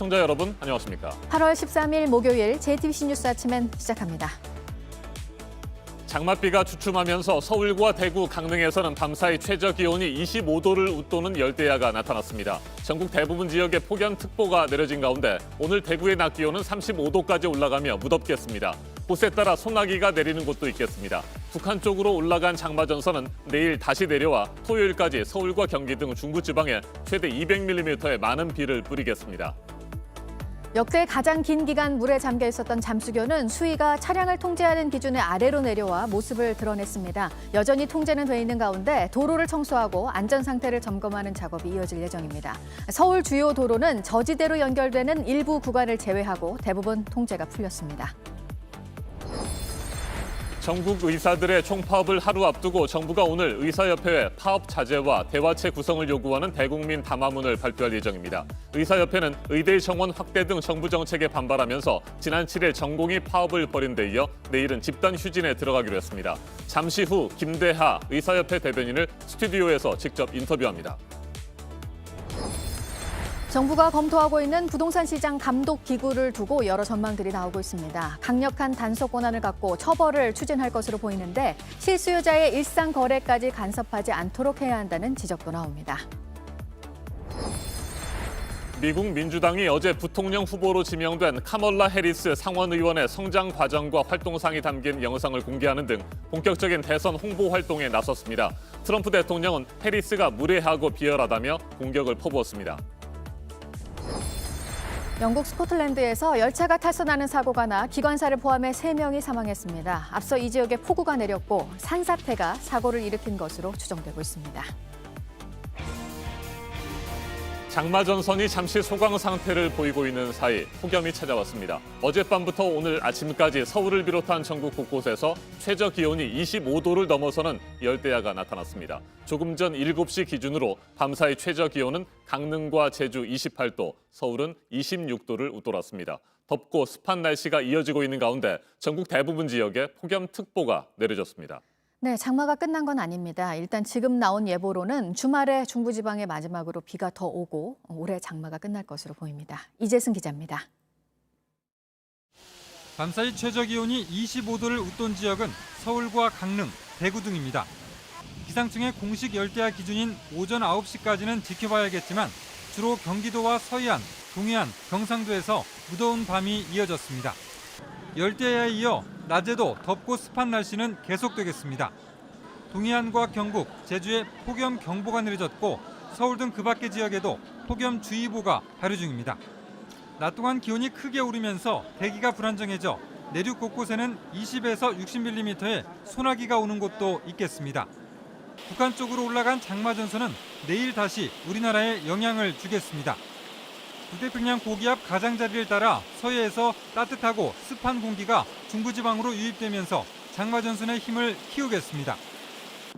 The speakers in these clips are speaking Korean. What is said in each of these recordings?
시청자 여러분, 안녕하십니까? 8월 13일 목요일 JTBC 뉴스 아침엔 시작합니다. 장맛비가 주춤하면서 서울과 대구, 강릉에서는 밤사이 최저 기온이 25도를 웃도는 열대야가 나타났습니다. 전국 대부분 지역에 폭염특보가 내려진 가운데 오늘 대구의 낮 기온은 35도까지 올라가며 무덥겠습니다. 곳에 따라 소나기가 내리는 곳도 있겠습니다. 북한 쪽으로 올라간 장마전선은 내일 다시 내려와 토요일까지 서울과 경기 등 중부지방에 최대 200mm의 많은 비를 뿌리겠습니다. 역대 가장 긴 기간 물에 잠겨 있었던 잠수교는 수위가 차량을 통제하는 기준의 아래로 내려와 모습을 드러냈습니다. 여전히 통제는 돼 있는 가운데 도로를 청소하고 안전 상태를 점검하는 작업이 이어질 예정입니다. 서울 주요 도로는 저지대로 연결되는 일부 구간을 제외하고 대부분 통제가 풀렸습니다. 전국 의사들의 총파업을 하루 앞두고 정부가 오늘 의사협회에 파업 자제와 대화체 구성을 요구하는 대국민 담화문을 발표할 예정입니다. 의사협회는 의대 정원 확대 등 정부 정책에 반발하면서 지난 7일 전공의 파업을 벌인 데 이어 내일은 집단 휴진에 들어가기로 했습니다. 잠시 후 김대하 의사협회 대변인을 스튜디오에서 직접 인터뷰합니다. 정부가 검토하고 있는 부동산 시장 감독 기구를 두고 여러 전망들이 나오고 있습니다. 강력한 단속 권한을 갖고 처벌을 추진할 것으로 보이는데 실수요자의 일상 거래까지 간섭하지 않도록 해야 한다는 지적도 나옵니다. 미국 민주당이 어제 부통령 후보로 지명된 카멀라 해리스 상원 의원의 성장 과정과 활동상이 담긴 영상을 공개하는 등 본격적인 대선 홍보 활동에 나섰습니다. 트럼프 대통령은 해리스가 무례하고 비열하다며 공격을 퍼부었습니다. 영국 스코틀랜드에서 열차가 탈선하는 사고가 나 기관사를 포함해 3명이 사망했습니다. 앞서 이 지역에 폭우가 내렸고 산사태가 사고를 일으킨 것으로 추정되고 있습니다. 장마전선이 잠시 소강 상태를 보이고 있는 사이 폭염이 찾아왔습니다. 어젯밤부터 오늘 아침까지 서울을 비롯한 전국 곳곳에서 최저 기온이 25도를 넘어서는 열대야가 나타났습니다. 조금 전 7시 기준으로 밤사이 최저 기온은 강릉과 제주 28도, 서울은 26도를 웃돌았습니다. 덥고 습한 날씨가 이어지고 있는 가운데 전국 대부분 지역에 폭염특보가 내려졌습니다. 네, 장마가 끝난 건 아닙니다. 일단 지금 나온 예보로는 주말에 중부지방에 마지막으로 비가 더 오고 올해 장마가 끝날 것으로 보입니다. 이재승 기자입니다. 밤사이 최저 기온이 25도를 웃돈 지역은 서울과 강릉, 대구 등입니다. 기상청의 공식 열대야 기준인 오전 9시까지는 지켜봐야겠지만 주로 경기도와 서해안, 동해안, 경상도에서 무더운 밤이 이어졌습니다. 열대야에 이어 낮에도 덥고 습한 날씨는 계속되겠습니다. 동해안과 경북, 제주에 폭염 경보가 내려졌고 서울 등 그 밖의 지역에도 폭염주의보가 발효 중입니다. 낮 동안 기온이 크게 오르면서 대기가 불안정해져 내륙 곳곳에는 20에서 60mm의 소나기가 오는 곳도 있겠습니다. 북한 쪽으로 올라간 장마전선은 내일 다시 우리나라에 영향을 주겠습니다. 북태평양 고기압 가장자리를 따라 서해에서 따뜻하고 습한 공기가 중부지방으로 유입되면서 장마전선의 힘을 키우겠습니다.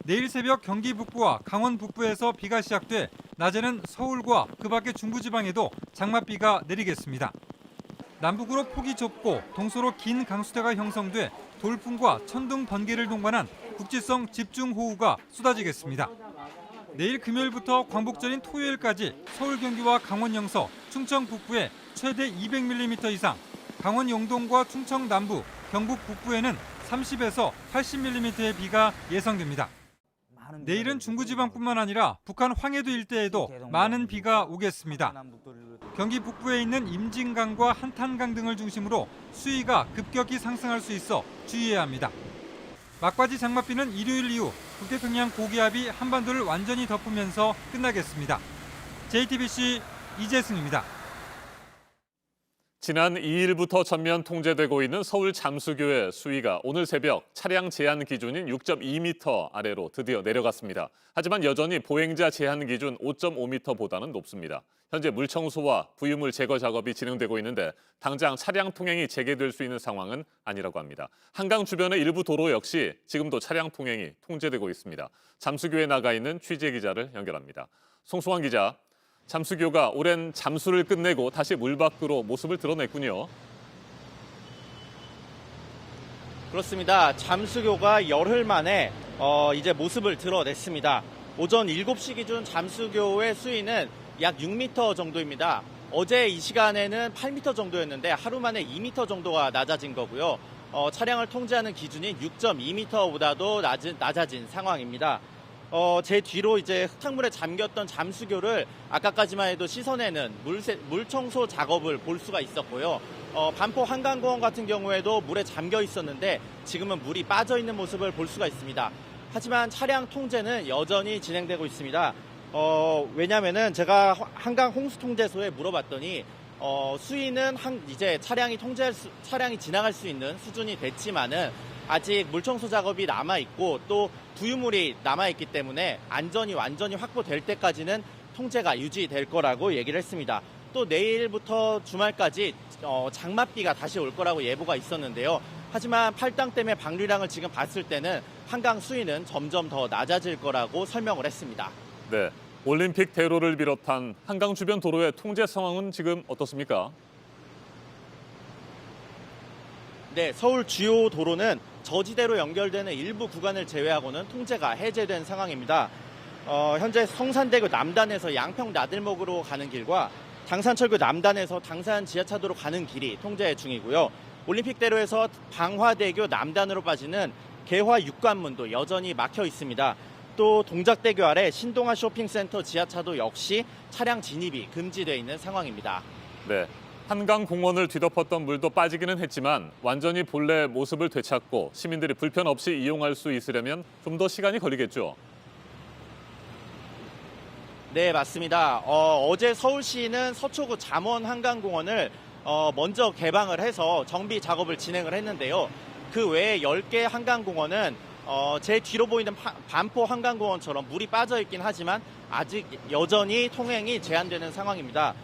내일 새벽 경기 북부와 강원 북부에서 비가 시작돼 낮에는 서울과 그 밖의 중부지방에도 장맛비가 내리겠습니다. 남북으로 폭이 좁고 동서로 긴 강수대가 형성돼 돌풍과 천둥 번개를 동반한 국지성 집중호우가 쏟아지겠습니다. 내일 금요일부터 광복절인 토요일까지 서울 경기와 강원 영서, 충청 북부에 최대 200mm 이상, 강원 영동과 충청 남부, 경북 북부에는 30에서 80mm의 비가 예상됩니다. 내일은 중부지방뿐만 아니라 북한 황해도 일대에도 많은 비가 오겠습니다. 경기 북부에 있는 임진강과 한탄강 등을 중심으로 수위가 급격히 상승할 수 있어 주의해야 합니다. 막바지 장맛비는 일요일 이후 북태평양 고기압이 한반도를 완전히 덮으면서 끝나겠습니다. JTBC 이재승입니다. 지난 2일부터 전면 통제되고 있는 서울 잠수교의 수위가 오늘 새벽 차량 제한 기준인 6.2m 아래로 드디어 내려갔습니다. 하지만 여전히 보행자 제한 기준 5.5m보다는 높습니다. 현재 물청소와 부유물 제거 작업이 진행되고 있는데 당장 차량 통행이 재개될 수 있는 상황은 아니라고 합니다. 한강 주변의 일부 도로 역시 지금도 차량 통행이 통제되고 있습니다. 잠수교에 나가 있는 취재 기자를 연결합니다. 송수환 기자. 잠수교가 오랜 잠수를 끝내고 다시 물 밖으로 모습을 드러냈군요. 그렇습니다. 잠수교가 열흘 만에 이제 모습을 드러냈습니다. 오전 7시 기준 잠수교의 수위는 약 6m 정도입니다. 어제 이 시간에는 8m 정도였는데 하루 만에 2m 정도가 낮아진 거고요. 차량을 통제하는 기준인 6.2m보다도 낮아진 상황입니다. 제 뒤로 이제 흙탕물에 잠겼던 잠수교를 아까까지만 해도 시선에는 물 청소 작업을 볼 수가 있었고요. 반포 한강공원 같은 경우에도 물에 잠겨 있었는데 지금은 물이 빠져 있는 모습을 볼 수가 있습니다. 하지만 차량 통제는 여전히 진행되고 있습니다. 왜냐면은 제가 한강 홍수통제소에 물어봤더니 수위는 이제 차량이 지나갈 수 있는 수준이 됐지만은 아직 물청소 작업이 남아 있고 또 부유물이 남아 있기 때문에 안전이 완전히 확보될 때까지는 통제가 유지될 거라고 얘기를 했습니다. 또 내일부터 주말까지 장맛비가 다시 올 거라고 예보가 있었는데요. 하지만 팔당댐의 방류량을 지금 봤을 때는 한강 수위는 점점 더 낮아질 거라고 설명을 했습니다. 네, 올림픽 대로를 비롯한 한강 주변 도로의 통제 상황은 지금 어떻습니까? 네, 서울 주요 도로는 저지대로 연결되는 일부 구간을 제외하고는 통제가 해제된 상황입니다. 현재 성산대교 남단에서 양평 나들목으로 가는 길과 당산철교 남단에서 당산 지하차도로 가는 길이 통제 중이고요. 올림픽대로에서 방화대교 남단으로 빠지는 개화 육관문도 여전히 막혀 있습니다. 또 동작대교 아래 신동아 쇼핑센터 지하차도 역시 차량 진입이 금지되어 있는 상황입니다. 네, 한강 공원을 뒤덮었던 물도 빠지기는 했지만 완전히 본래 모습을 되찾고 시민들이 불편 없이 이용할 수 있으려면 좀 더 시간이 걸리겠죠. 네, 맞습니다. 어제 서울시는 서초구 잠원 한강공원을 먼저 개방을 해서 정비 작업을 진행을 했는데요. 그 외에 10개 한강공원은 제 뒤로 보이는 반포 한강공원처럼 물이 빠져 있긴 하지만 아직 여전히 통행이 제한되는 상황입니다.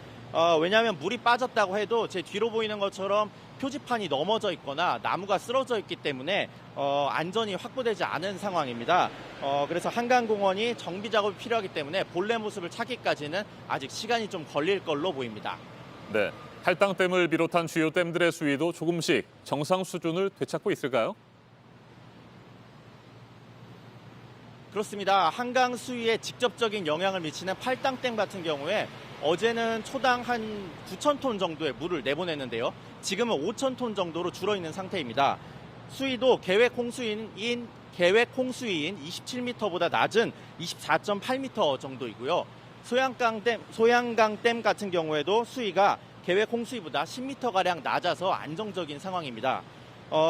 왜냐하면 물이 빠졌다고 해도 제 뒤로 보이는 것처럼 표지판이 넘어져 있거나 나무가 쓰러져 있기 때문에 안전이 확보되지 않은 상황입니다. 그래서 한강공원이 정비 작업이 필요하기 때문에 본래 모습을 찾기까지는 아직 시간이 좀 걸릴 걸로 보입니다. 네, 팔당댐을 비롯한 주요 댐들의 수위도 조금씩 정상 수준을 되찾고 있을까요? 그렇습니다. 한강 수위에 직접적인 영향을 미치는 팔당댐 같은 경우에 어제는 초당 한 9,000톤 정도의 물을 내보냈는데요. 지금은 5,000톤 정도로 줄어있는 상태입니다. 수위도 계획 홍수위인 27m보다 낮은 24.8m 정도이고요. 소양강댐 같은 경우에도 수위가 계획 홍수위보다 10m가량 낮아서 안정적인 상황입니다.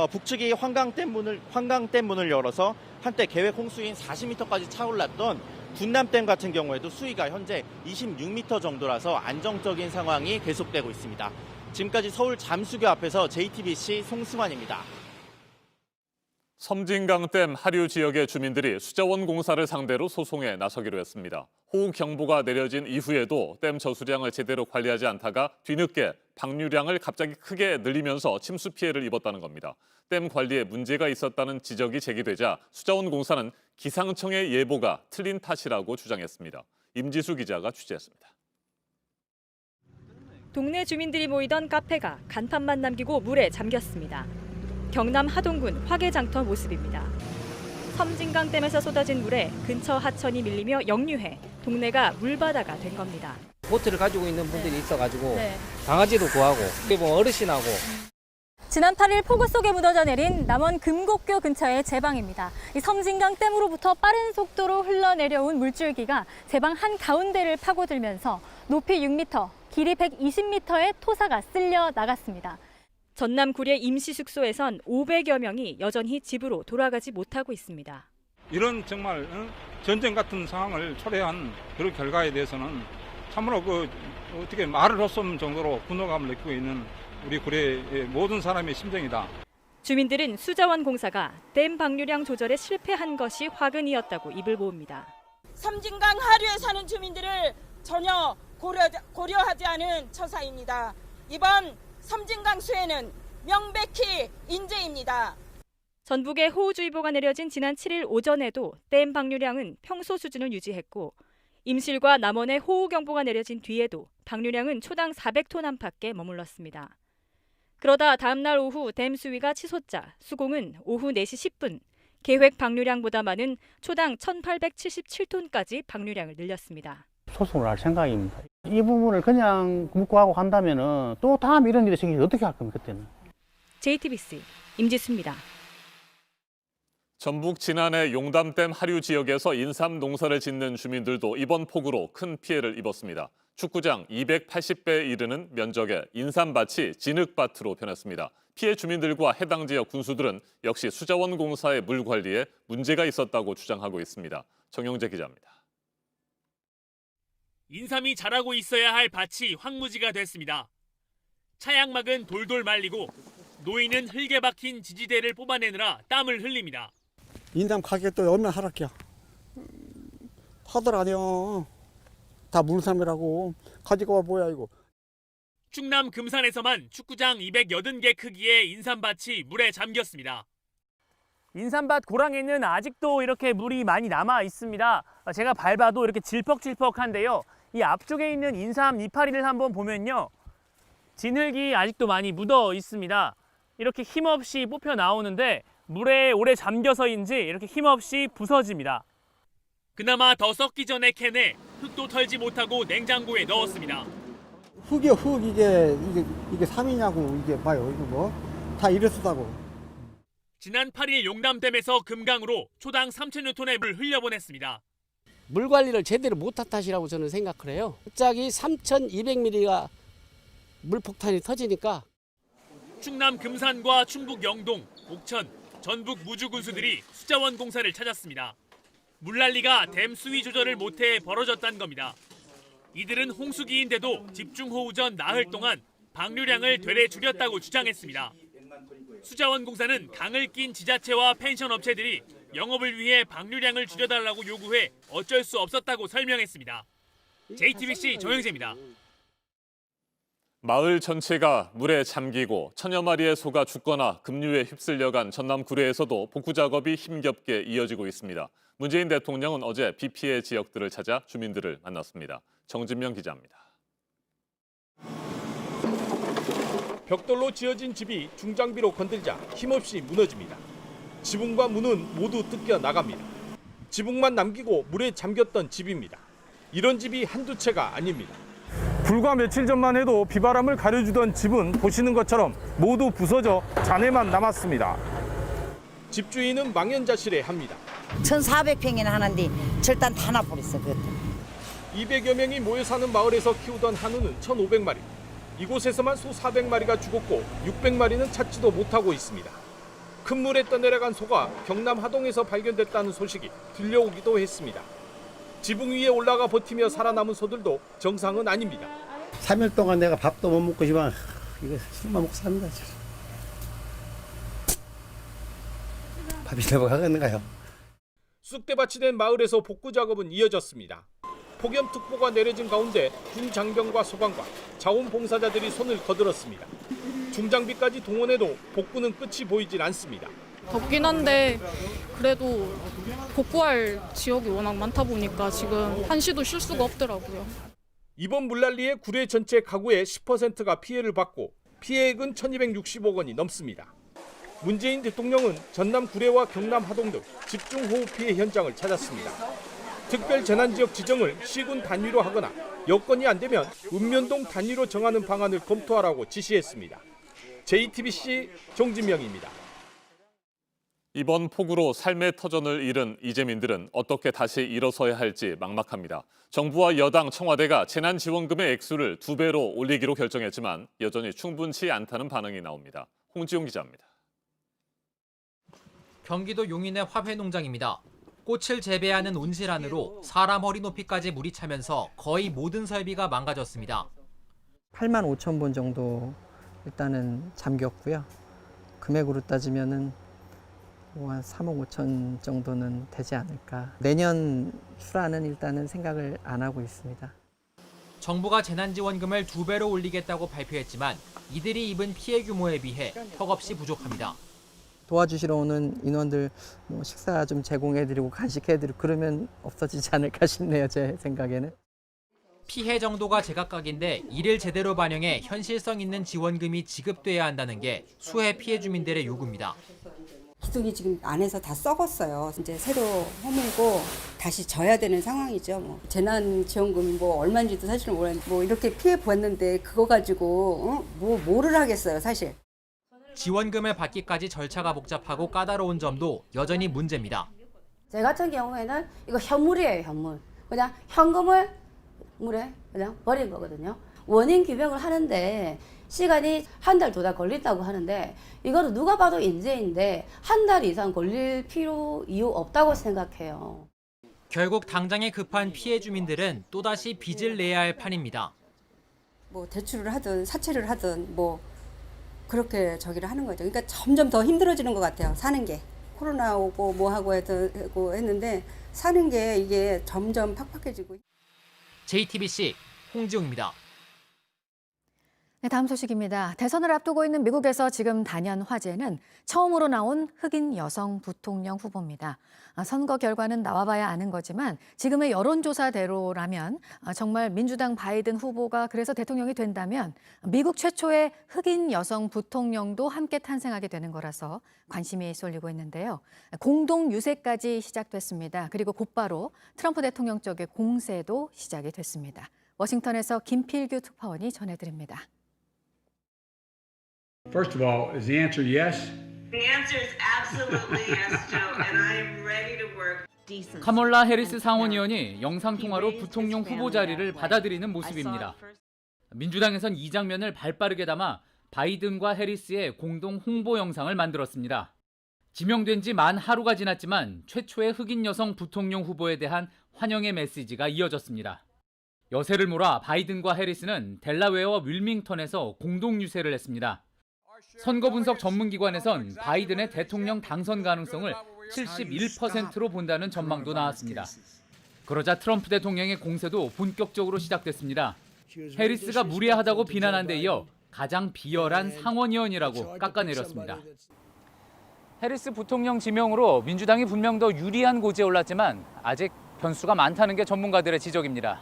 북측이 환강댐 문을 열어서 한때 계획 홍수인 40m까지 차올랐던 군남댐 같은 경우에도 수위가 현재 26m 정도라서 안정적인 상황이 계속되고 있습니다. 지금까지 서울 잠수교 앞에서 JTBC 송승환입니다. 섬진강댐 하류 지역의 주민들이 수자원 공사를 상대로 소송에 나서기로 했습니다. 호우 경보가 내려진 이후에도 댐 저수량을 제대로 관리하지 않다가 뒤늦게 방류량을 갑자기 크게 늘리면서 침수 피해를 입었다는 겁니다. 댐 관리에 문제가 있었다는 지적이 제기되자 수자원 공사는 기상청의 예보가 틀린 탓이라고 주장했습니다. 임지수 기자가 취재했습니다. 동네 주민들이 모이던 카페가 간판만 남기고 물에 잠겼습니다. 경남 하동군 화개장터 모습입니다. 섬진강댐에서 쏟아진 물에 근처 하천이 밀리며 역류해 동네가 물바다가 된 겁니다. 보트를 가지고 있는 분들이 있어가지고 강아지도 구하고 어르신하고. 지난 8일 폭우 속에 묻어져 내린 남원 금곡교 근처의 제방입니다. 이 섬진강댐으로부터 빠른 속도로 흘러내려온 물줄기가 제방 한가운데를 파고들면서 높이 6m, 길이 120m의 토사가 쓸려 나갔습니다. 전남 구례 임시숙소에선 500여 명이 여전히 집으로 돌아가지 못하고 있습니다. 이런 정말 전쟁 같은 상황을 초래한 그런 결과에 대해서는 참으로 어떻게 말을 할 수 없는 정도로 분노감을 느끼고 있는 우리 구례의 모든 사람의 심정이다. 주민들은 수자원 공사가 댐 방류량 조절에 실패한 것이 화근이었다고 입을 모읍니다. 섬진강 하류에 사는 주민들을 전혀 고려하지 않은 처사입니다. 이번 섬진강 수해는 명백히 인재입니다. 전북에 호우주의보가 내려진 지난 7일 오전에도 댐 방류량은 평소 수준을 유지했고 임실과 남원에 호우경보가 내려진 뒤에도 방류량은 초당 400톤 안팎에 머물렀습니다. 그러다 다음 날 오후 댐 수위가 치솟자 수공은 오후 4시 10분 계획 방류량보다 많은 초당 1,877톤까지 방류량을 늘렸습니다. 소송을 할 생각입니다. 이 부분을 그냥 묵고하고 간다면은 또 다음 이런 일이 생기면 어떻게 할 겁니까, 그때는? JTBC 임지수입니다. 전북 진안의 용담댐 하류 지역에서 인삼 농사를 짓는 주민들도 이번 폭우로 큰 피해를 입었습니다. 축구장 280배에 이르는 면적의 인삼밭이 진흙밭으로 변했습니다. 피해 주민들과 해당 지역 군수들은 역시 수자원공사의 물 관리에 문제가 있었다고 주장하고 있습니다. 정용재 기자입니다. 인삼이 자라고 있어야 할 밭이 황무지가 됐습니다. 차양막은 돌돌 말리고 노인은 흙에 박힌 지지대를 뽑아내느라 땀을 흘립니다. 인삼 가격도 얼마나 하락해. 하들 아니야. 다 물삼이라고. 가지고 와 뭐야 이거. 충남 금산에서만 축구장 280개 크기의 인삼밭이 물에 잠겼습니다. 인삼밭 고랑에는 아직도 이렇게 물이 많이 남아 있습니다. 제가 밟아도 이렇게 질퍽질퍽한데요. 이 앞쪽에 있는 인삼 이파리를 한번 보면요. 진흙이 아직도 많이 묻어 있습니다. 이렇게 힘없이 뽑혀 나오는데 물에 오래 잠겨서인지 이렇게 힘없이 부서집니다. 그나마 더 썩기 전에 캔에 흙도 털지 못하고 냉장고에 넣었습니다. 흙이요 흙 이게 삼이냐고 이게 봐요 이거 뭐 다 이랬었다고. 지난 8일 용담댐에서 금강으로 초당 3,000여 톤의 물 흘려보냈습니다. 물 관리를 제대로 못한 탓이라고 저는 생각을 해요. 갑자기 3,200mm가 물폭탄이 터지니까. 충남 금산과 충북 영동, 옥천, 전북 무주군수들이 수자원공사를 찾았습니다. 물난리가 댐 수위 조절을 못해 벌어졌다는 겁니다. 이들은 홍수기인데도 집중호우 전 나흘 동안 방류량을 되레 줄였다고 주장했습니다. 수자원공사는 강을 낀 지자체와 펜션 업체들이 영업을 위해 방류량을 줄여달라고 요구해 어쩔 수 없었다고 설명했습니다. JTBC 정영재입니다. 마을 전체가 물에 잠기고 천여 마리의 소가 죽거나 급류에 휩쓸려간 전남 구례에서도 복구 작업이 힘겹게 이어지고 있습니다. 문재인 대통령은 어제 비 피해 지역들을 찾아 주민들을 만났습니다. 정진명 기자입니다. 벽돌로 지어진 집이 중장비로 건들자 힘없이 무너집니다. 지붕과 문은 모두 뜯겨 나갑니다. 지붕만 남기고 물에 잠겼던 집입니다. 이런 집이 한두 채가 아닙니다. 불과 며칠 전만 해도 비바람을 가려주던 집은 보시는 것처럼 모두 부서져 잔해만 남았습니다. 집주인은 망연자실해 합니다. 1,400평이나 하는데 절단 다 나버렸어. 200여 명이 모여 사는 마을에서 키우던 한우는 1,500마리. 이곳에서만 소 400마리가 죽었고 600마리는 찾지도 못하고 있습니다. 큰 물에 떠내려간 소가 경남 하동에서 발견됐다는 소식이 들려오기도 했습니다. 지붕 위에 올라가 버티며 살아남은 소들도 정상은 아닙니다. 3일 동안 내가 밥도 못 먹고 싶어. 이거 술만 먹고 삽니다. 밥이 넘어가겠는가요? 쑥대밭이 된 마을에서 복구 작업은 이어졌습니다. 폭염특보가 내려진 가운데 군 장병과 소방관, 자원봉사자들이 손을 거들었습니다. 중장비까지 동원해도 복구는 끝이 보이질 않습니다. 덥긴 한데 그래도 복구할 지역이 워낙 많다 보니까 지금 한시도 쉴 수가 없더라고요. 이번 물난리에 구례 전체 가구의 10%가 피해를 받고 피해액은 1,260억 원이 넘습니다. 문재인 대통령은 전남 구례와 경남 하동 등 집중호우 피해 현장을 찾았습니다. 특별 재난지역 지정을 시군 단위로 하거나 여건이 안 되면 읍면동 단위로 정하는 방안을 검토하라고 지시했습니다. JTBC 정진명입니다. 이번 폭우로 삶의 터전을 잃은 이재민들은 어떻게 다시 일어서야 할지 막막합니다. 정부와 여당, 청와대가 재난지원금의 액수를 2배로 올리기로 결정했지만 여전히 충분치 않다는 반응이 나옵니다. 홍지용 기자입니다. 경기도 용인의 화훼 농장입니다. 꽃을 재배하는 온실 안으로 사람 허리 높이까지 물이 차면서 거의 모든 설비가 망가졌습니다. 8만 5천 본 정도 일단은 잠겼고요. 금액으로 따지면은 한 3억 5천 정도는 되지 않을까. 내년 수라는 일단은 생각을 안 하고 있습니다. 정부가 재난지원금을 2배로 올리겠다고 발표했지만 이들이 입은 피해 규모에 비해 턱없이 부족합니다. 도와주시러 오는 인원들 식사 좀 제공해드리고 간식해드리고 그러면 없어지지 않을까 싶네요. 제 생각에는. 피해 정도가 제각각인데 이를 제대로 반영해 현실성 있는 지원금이 지급돼야 한다는 게 수해 피해 주민들의 요구입니다. 기둥이 지금 안에서 다 썩었어요. 이제 새로 허물고 다시 져야 되는 상황이죠. 뭐 재난지원금이 뭐 얼마인지도 사실은 모르겠는데 뭐 이렇게 피해 보았는데 그거 가지고 뭐를 하겠어요, 사실. 지원금을 받기까지 절차가 복잡하고 까다로운 점도 여전히 문제입니다. 제 같은 경우에는 이거 현물이에요, 현물. 그냥 현금을 물에 그냥 버린 거거든요. 원인 규명을 하는데 시간이 한 달, 2달 걸린다고 하는데 이거는 누가 봐도 인재인데 한 달 이상 걸릴 이유 없다고 생각해요. 결국 당장에 급한 피해 주민들은 또다시 빚을 내야 할 판입니다. 뭐 대출을 하든 사채를 하든 뭐 그렇게 저기를 하는 거죠. 그러니까 점점 더 힘들어지는 것 같아요. 사는 게. 코로나 오고 뭐 하고 했는데 사는 게 이게 점점 팍팍해지고. JTBC 홍지웅입니다. 네, 다음 소식입니다. 대선을 앞두고 있는 미국에서 지금 단연 화제는 처음으로 나온 흑인 여성 부통령 후보입니다. 선거 결과는 나와봐야 아는 거지만 지금의 여론조사대로라면 정말 민주당 바이든 후보가 그래서 대통령이 된다면 미국 최초의 흑인 여성 부통령도 함께 탄생하게 되는 거라서 관심이 쏠리고 있는데요. 공동 유세까지 시작됐습니다. 그리고 곧바로 트럼프 대통령 쪽의 공세도 시작이 됐습니다. 워싱턴에서 김필규 특파원이 전해드립니다. First of all, is the answer yes? The answer is absolutely yes, Joe, and I am ready to work. 카멀라 해리스 상원의원이 영상통화로 부통령 후보 자리를 받아들이는 모습입니다. 민주당에선 이 장면을 발빠르게 담아 바이든과 해리스의 공동 홍보 영상을 만들었습니다. 지명된 지 만 하루가 지났지만 최초의 흑인 여성 부통령 후보에 대한 환영의 메시지가 이어졌습니다. 여세를 몰아 바이든과 해리스는 델라웨어와 윌밍턴에서 공동 유세를 했습니다. 선거 분석 전문기관에선 바이든의 대통령 당선 가능성을 71%로 본다는 전망도 나왔습니다. 그러자 트럼프 대통령의 공세도 본격적으로 시작됐습니다. 해리스가 무례하다고 비난한 데 이어 가장 비열한 상원의원이라고 깎아내렸습니다. 해리스 부통령 지명으로 민주당이 분명 더 유리한 고지에 올랐지만 아직 변수가 많다는 게 전문가들의 지적입니다.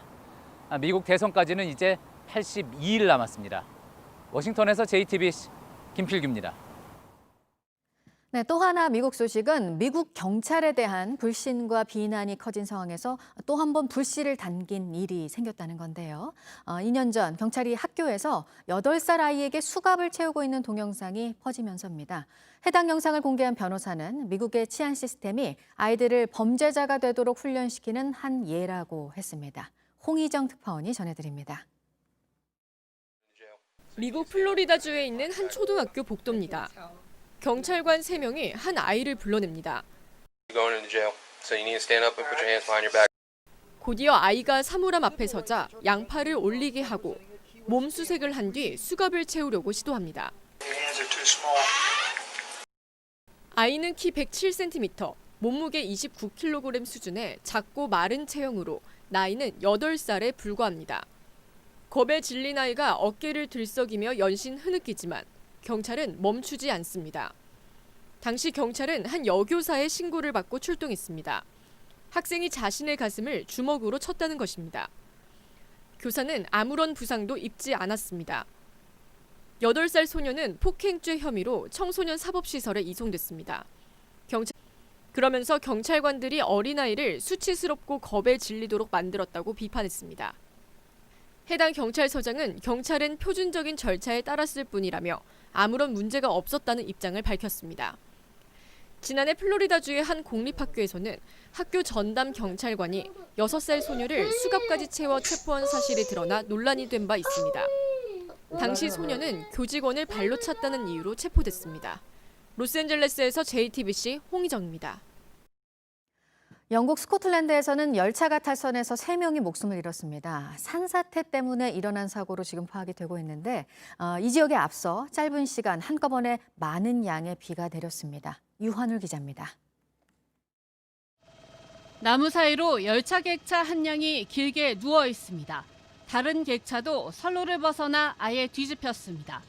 미국 대선까지는 이제 82일 남았습니다. 워싱턴에서 JTBC 김필규입니다. 네, 또 하나 미국 소식은 미국 경찰에 대한 불신과 비난이 커진 상황에서 또 한 번 불씨를 당긴 일이 생겼다는 건데요. 2년 전 경찰이 학교에서 8살 아이에게 수갑을 채우고 있는 동영상이 퍼지면서입니다. 해당 영상을 공개한 변호사는 미국의 치안 시스템이 아이들을 범죄자가 되도록 훈련시키는 한 예라고 했습니다. 홍희정 특파원이 전해드립니다. 미국 플로리다주에 있는 한 초등학교 복도입니다. 경찰관 3명이 한 아이를 불러냅니다. 곧이어 아이가 사물함 앞에 서자 양팔을 올리게 하고 몸 수색을 한 뒤 수갑을 채우려고 시도합니다. 아이는 키 107cm, 몸무게 29kg 수준의 작고 마른 체형으로 나이는 8살에 불과합니다. 겁에 질린 아이가 어깨를 들썩이며 연신 흐느끼지만 경찰은 멈추지 않습니다. 당시 경찰은 한 여교사의 신고를 받고 출동했습니다. 학생이 자신의 가슴을 주먹으로 쳤다는 것입니다. 교사는 아무런 부상도 입지 않았습니다. 8살 소녀는 폭행죄 혐의로 청소년 사법시설에 이송됐습니다. 그러면서 경찰관들이 어린아이를 수치스럽고 겁에 질리도록 만들었다고 비판했습니다. 해당 경찰서장은 경찰은 표준적인 절차에 따랐을 뿐이라며 아무런 문제가 없었다는 입장을 밝혔습니다. 지난해 플로리다주의 한 공립학교에서는 학교 전담 경찰관이 6살 소녀를 수갑까지 채워 체포한 사실이 드러나 논란이 된 바 있습니다. 당시 소녀는 교직원을 발로 찼다는 이유로 체포됐습니다. 로스앤젤레스에서 JTBC 홍희정입니다. 영국 스코틀랜드에서는 열차가 탈선해서 3명이 목숨을 잃었습니다. 산사태 때문에 일어난 사고로 지금 파악이 되고 있는데 이 지역에 앞서 짧은 시간 한꺼번에 많은 양의 비가 내렸습니다. 유환울 기자입니다. 나무 사이로 열차 객차 한 량이 길게 누워 있습니다. 다른 객차도 선로를 벗어나 아예 뒤집혔습니다.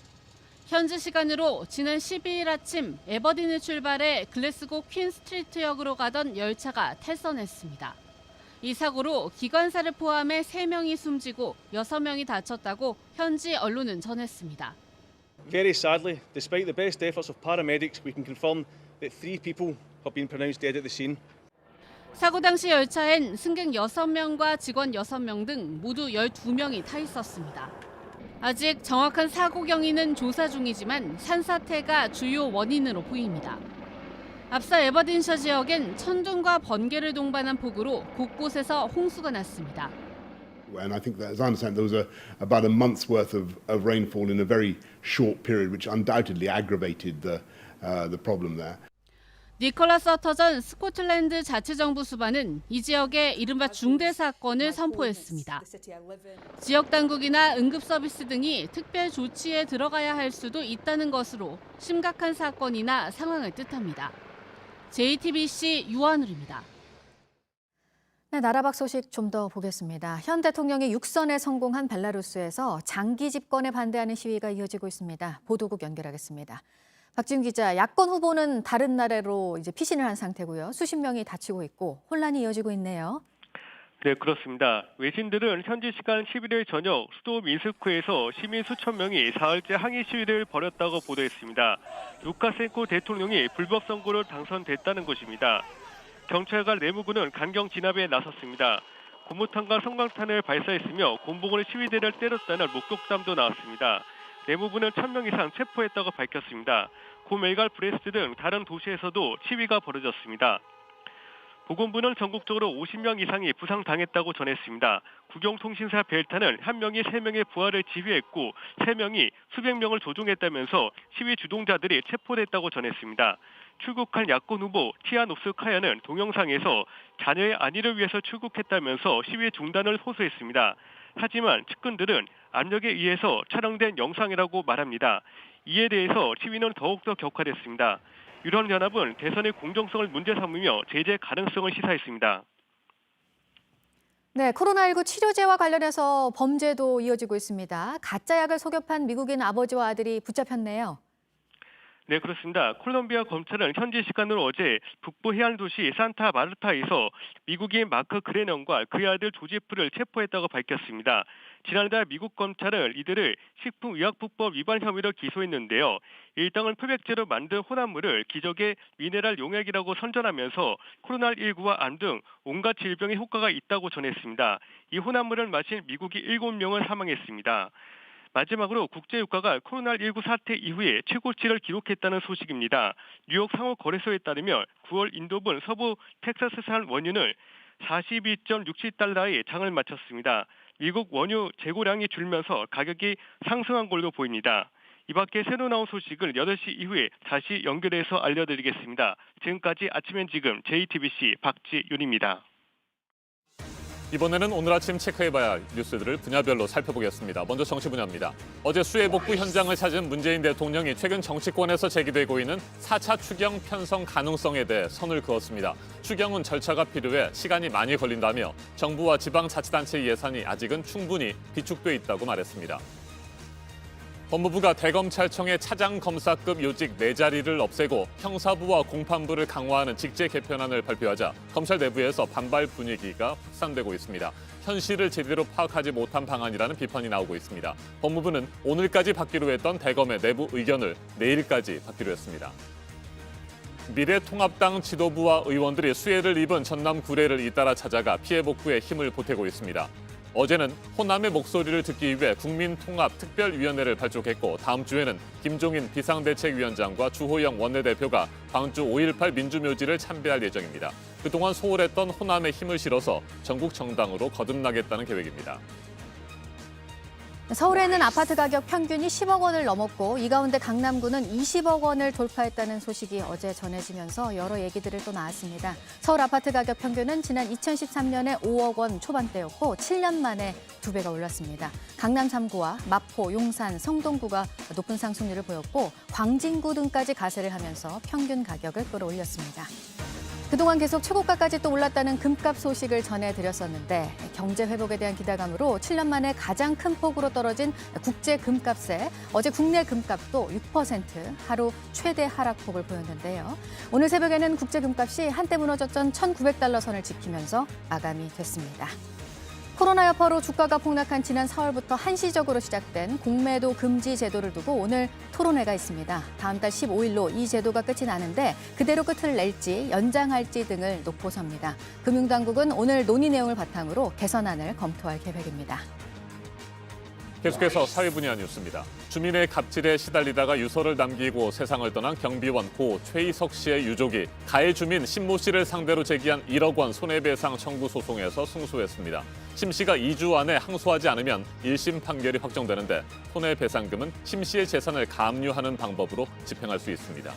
현지 시간으로 지난 12일 아침 에버딘을 출발해 글래스고 퀸 스트리트역으로 가던 열차가 탈선했습니다. 이 사고로 기관사를 포함해 3명이 숨지고 6명이 다쳤다고 현지 언론은 전했습니다. Very sadly, despite the best efforts of paramedics, we can confirm that 3 people have been pronounced dead at the scene. 사고 당시 열차엔 승객 6명과 직원 6명 등 모두 12명이 타 있었습니다. 아직 정확한 사고 경위는 조사 중이지만 산사태가 주요 원인으로 보입니다. 앞서 에버딘셔 지역엔 천둥과 번개를 동반한 폭우로 곳곳에서 홍수가 났습니다. And I think that, as I understand, there was about a month's worth of rainfall in a very short period, which undoubtedly aggravated the problem there. 니콜라 서터전 스코틀랜드 자치정부 수반은 이 지역에 이른바 중대 사건을 선포했습니다. 지역 당국이나 응급 서비스 등이 특별 조치에 들어가야 할 수도 있다는 것으로 심각한 사건이나 상황을 뜻합니다. JTBC 유한울입니다. 네, 나라 밖 소식 좀 더 보겠습니다. 현 대통령이 육선에 성공한 벨라루스에서 장기 집권에 반대하는 시위가 이어지고 있습니다. 보도국 연결하겠습니다. 박지훈 기자, 야권 후보는 다른 나라로 이제 피신을 한 상태고요. 수십 명이 다치고 있고 혼란이 이어지고 있네요. 네, 그렇습니다. 외신들은 현지 시간 11일 저녁 수도 민스크에서 시민 수천 명이 사흘째 항의 시위를 벌였다고 보도했습니다. 루카센코 대통령이 불법 선거로 당선됐다는 것입니다. 경찰과 내무부는 강경 진압에 나섰습니다. 고무탄과 성광탄을 발사했으며 곤봉으로 시위대를 때렸다는 목격담도 나왔습니다. 내무부는 1000명 이상 체포했다고 밝혔습니다. 고멜갈 브레스트 등 다른 도시에서도 시위가 벌어졌습니다. 보건부는 전국적으로 50명 이상이 부상당했다고 전했습니다. 국영통신사 벨타는 1명이 3명의 부하를 지휘했고 3명이 수백 명을 조종했다면서 시위 주동자들이 체포됐다고 전했습니다. 출국한 야권 후보 티아노스카야는 동영상에서 자녀의 안위를 위해서 출국했다면서 시위 중단을 호소했습니다. 하지만 측근들은 압력에 의해서 촬영된 영상이라고 말합니다. 이에 대해서 시위는 더욱더 격화됐습니다. 유럽연합은 대선의 공정성을 문제 삼으며 제재 가능성을 시사했습니다. 네, 코로나19 치료제와 관련해서 범죄도 이어지고 있습니다. 가짜 약을 속여 판 미국인 아버지와 아들이 붙잡혔네요. 네, 그렇습니다. 콜롬비아 검찰은 현지 시간으로 어제 북부 해안 도시 산타 마르타에서 미국인 마크 그레넌과 그의 아들 조지프를 체포했다고 밝혔습니다. 지난달 미국 검찰은 이들을 식품의약품법 위반 혐의로 기소했는데요. 일당은 표백제로 만든 혼합물을 기적의 미네랄 용액이라고 선전하면서 코로나19와 암 등 온갖 질병에 효과가 있다고 전했습니다. 이 혼합물을 마신 미국인 7명은 사망했습니다. 마지막으로 국제유가가 코로나19 사태 이후에 최고치를 기록했다는 소식입니다. 뉴욕 상호거래소에 따르면 9월 인도분 서부 텍사스산 원유는 42.67달러에 장을 마쳤습니다. 미국 원유 재고량이 줄면서 가격이 상승한 걸로 보입니다. 이 밖에 새로 나온 소식을 8시 이후에 다시 연결해서 알려드리겠습니다. 지금까지 아침엔 지금 JTBC 박지윤입니다. 이번에는 오늘 아침 체크해봐야 할 뉴스들을 분야별로 살펴보겠습니다. 먼저 정치 분야입니다. 어제 수해 복구 현장을 찾은 문재인 대통령이 최근 정치권에서 제기되고 있는 4차 추경 편성 가능성에 대해 선을 그었습니다. 추경은 절차가 필요해 시간이 많이 걸린다며 정부와 지방자치단체 예산이 아직은 충분히 비축돼 있다고 말했습니다. 법무부가 대검찰청의 차장검사급 요직 4자리를 없애고 형사부와 공판부를 강화하는 직제 개편안을 발표하자 검찰 내부에서 반발 분위기가 확산되고 있습니다. 현실을 제대로 파악하지 못한 방안이라는 비판이 나오고 있습니다. 법무부는 오늘까지 받기로 했던 대검의 내부 의견을 내일까지 받기로 했습니다. 미래통합당 지도부와 의원들이 수해를 입은 전남 구례를 잇따라 찾아가 피해 복구에 힘을 보태고 있습니다. 어제는 호남의 목소리를 듣기 위해 국민통합특별위원회를 발족했고 다음 주에는 김종인 비상대책위원장과 주호영 원내대표가 광주 5.18 민주묘지를 참배할 예정입니다. 그동안 소홀했던 호남에 힘을 실어서 전국 정당으로 거듭나겠다는 계획입니다. 서울에 있는 아파트 가격 평균이 10억 원을 넘었고 이 가운데 강남구는 20억 원을 돌파했다는 소식이 어제 전해지면서 여러 얘기들이 또 나왔습니다. 서울 아파트 가격 평균은 지난 2013년에 5억 원 초반대였고 7년 만에 2배가 올랐습니다. 강남 3구와 마포, 용산, 성동구가 높은 상승률을 보였고 광진구 등까지 가세를 하면서 평균 가격을 끌어올렸습니다. 그동안 계속 최고가까지 또 올랐다는 금값 소식을 전해드렸었는데 경제 회복에 대한 기대감으로 7년 만에 가장 큰 폭으로 떨어진 국제 금값에 어제 국내 금값도 6% 하루 최대 하락폭을 보였는데요. 오늘 새벽에는 국제 금값이 한때 무너졌던 1,900달러 선을 지키면서 마감이 됐습니다. 코로나 여파로 주가가 폭락한 지난 4월부터 한시적으로 시작된 공매도 금지 제도를 두고 오늘 토론회가 있습니다. 다음 달 15일로 이 제도가 끝이 나는데 그대로 끝을 낼지 연장할지 등을 놓고 섭니다. 금융당국은 오늘 논의 내용을 바탕으로 개선안을 검토할 계획입니다. 계속해서 사회 분야 뉴스입니다. 주민의 갑질에 시달리다가 유서를 남기고 세상을 떠난 경비원 고 최희석 씨의 유족이 가해 주민 신모 씨를 상대로 제기한 1억 원 손해배상 청구 소송에서 승소했습니다. 심 씨가 2주 안에 항소하지 않으면 1심 판결이 확정되는데 손해배상금은 심 씨의 재산을 감류하는 방법으로 집행할 수 있습니다.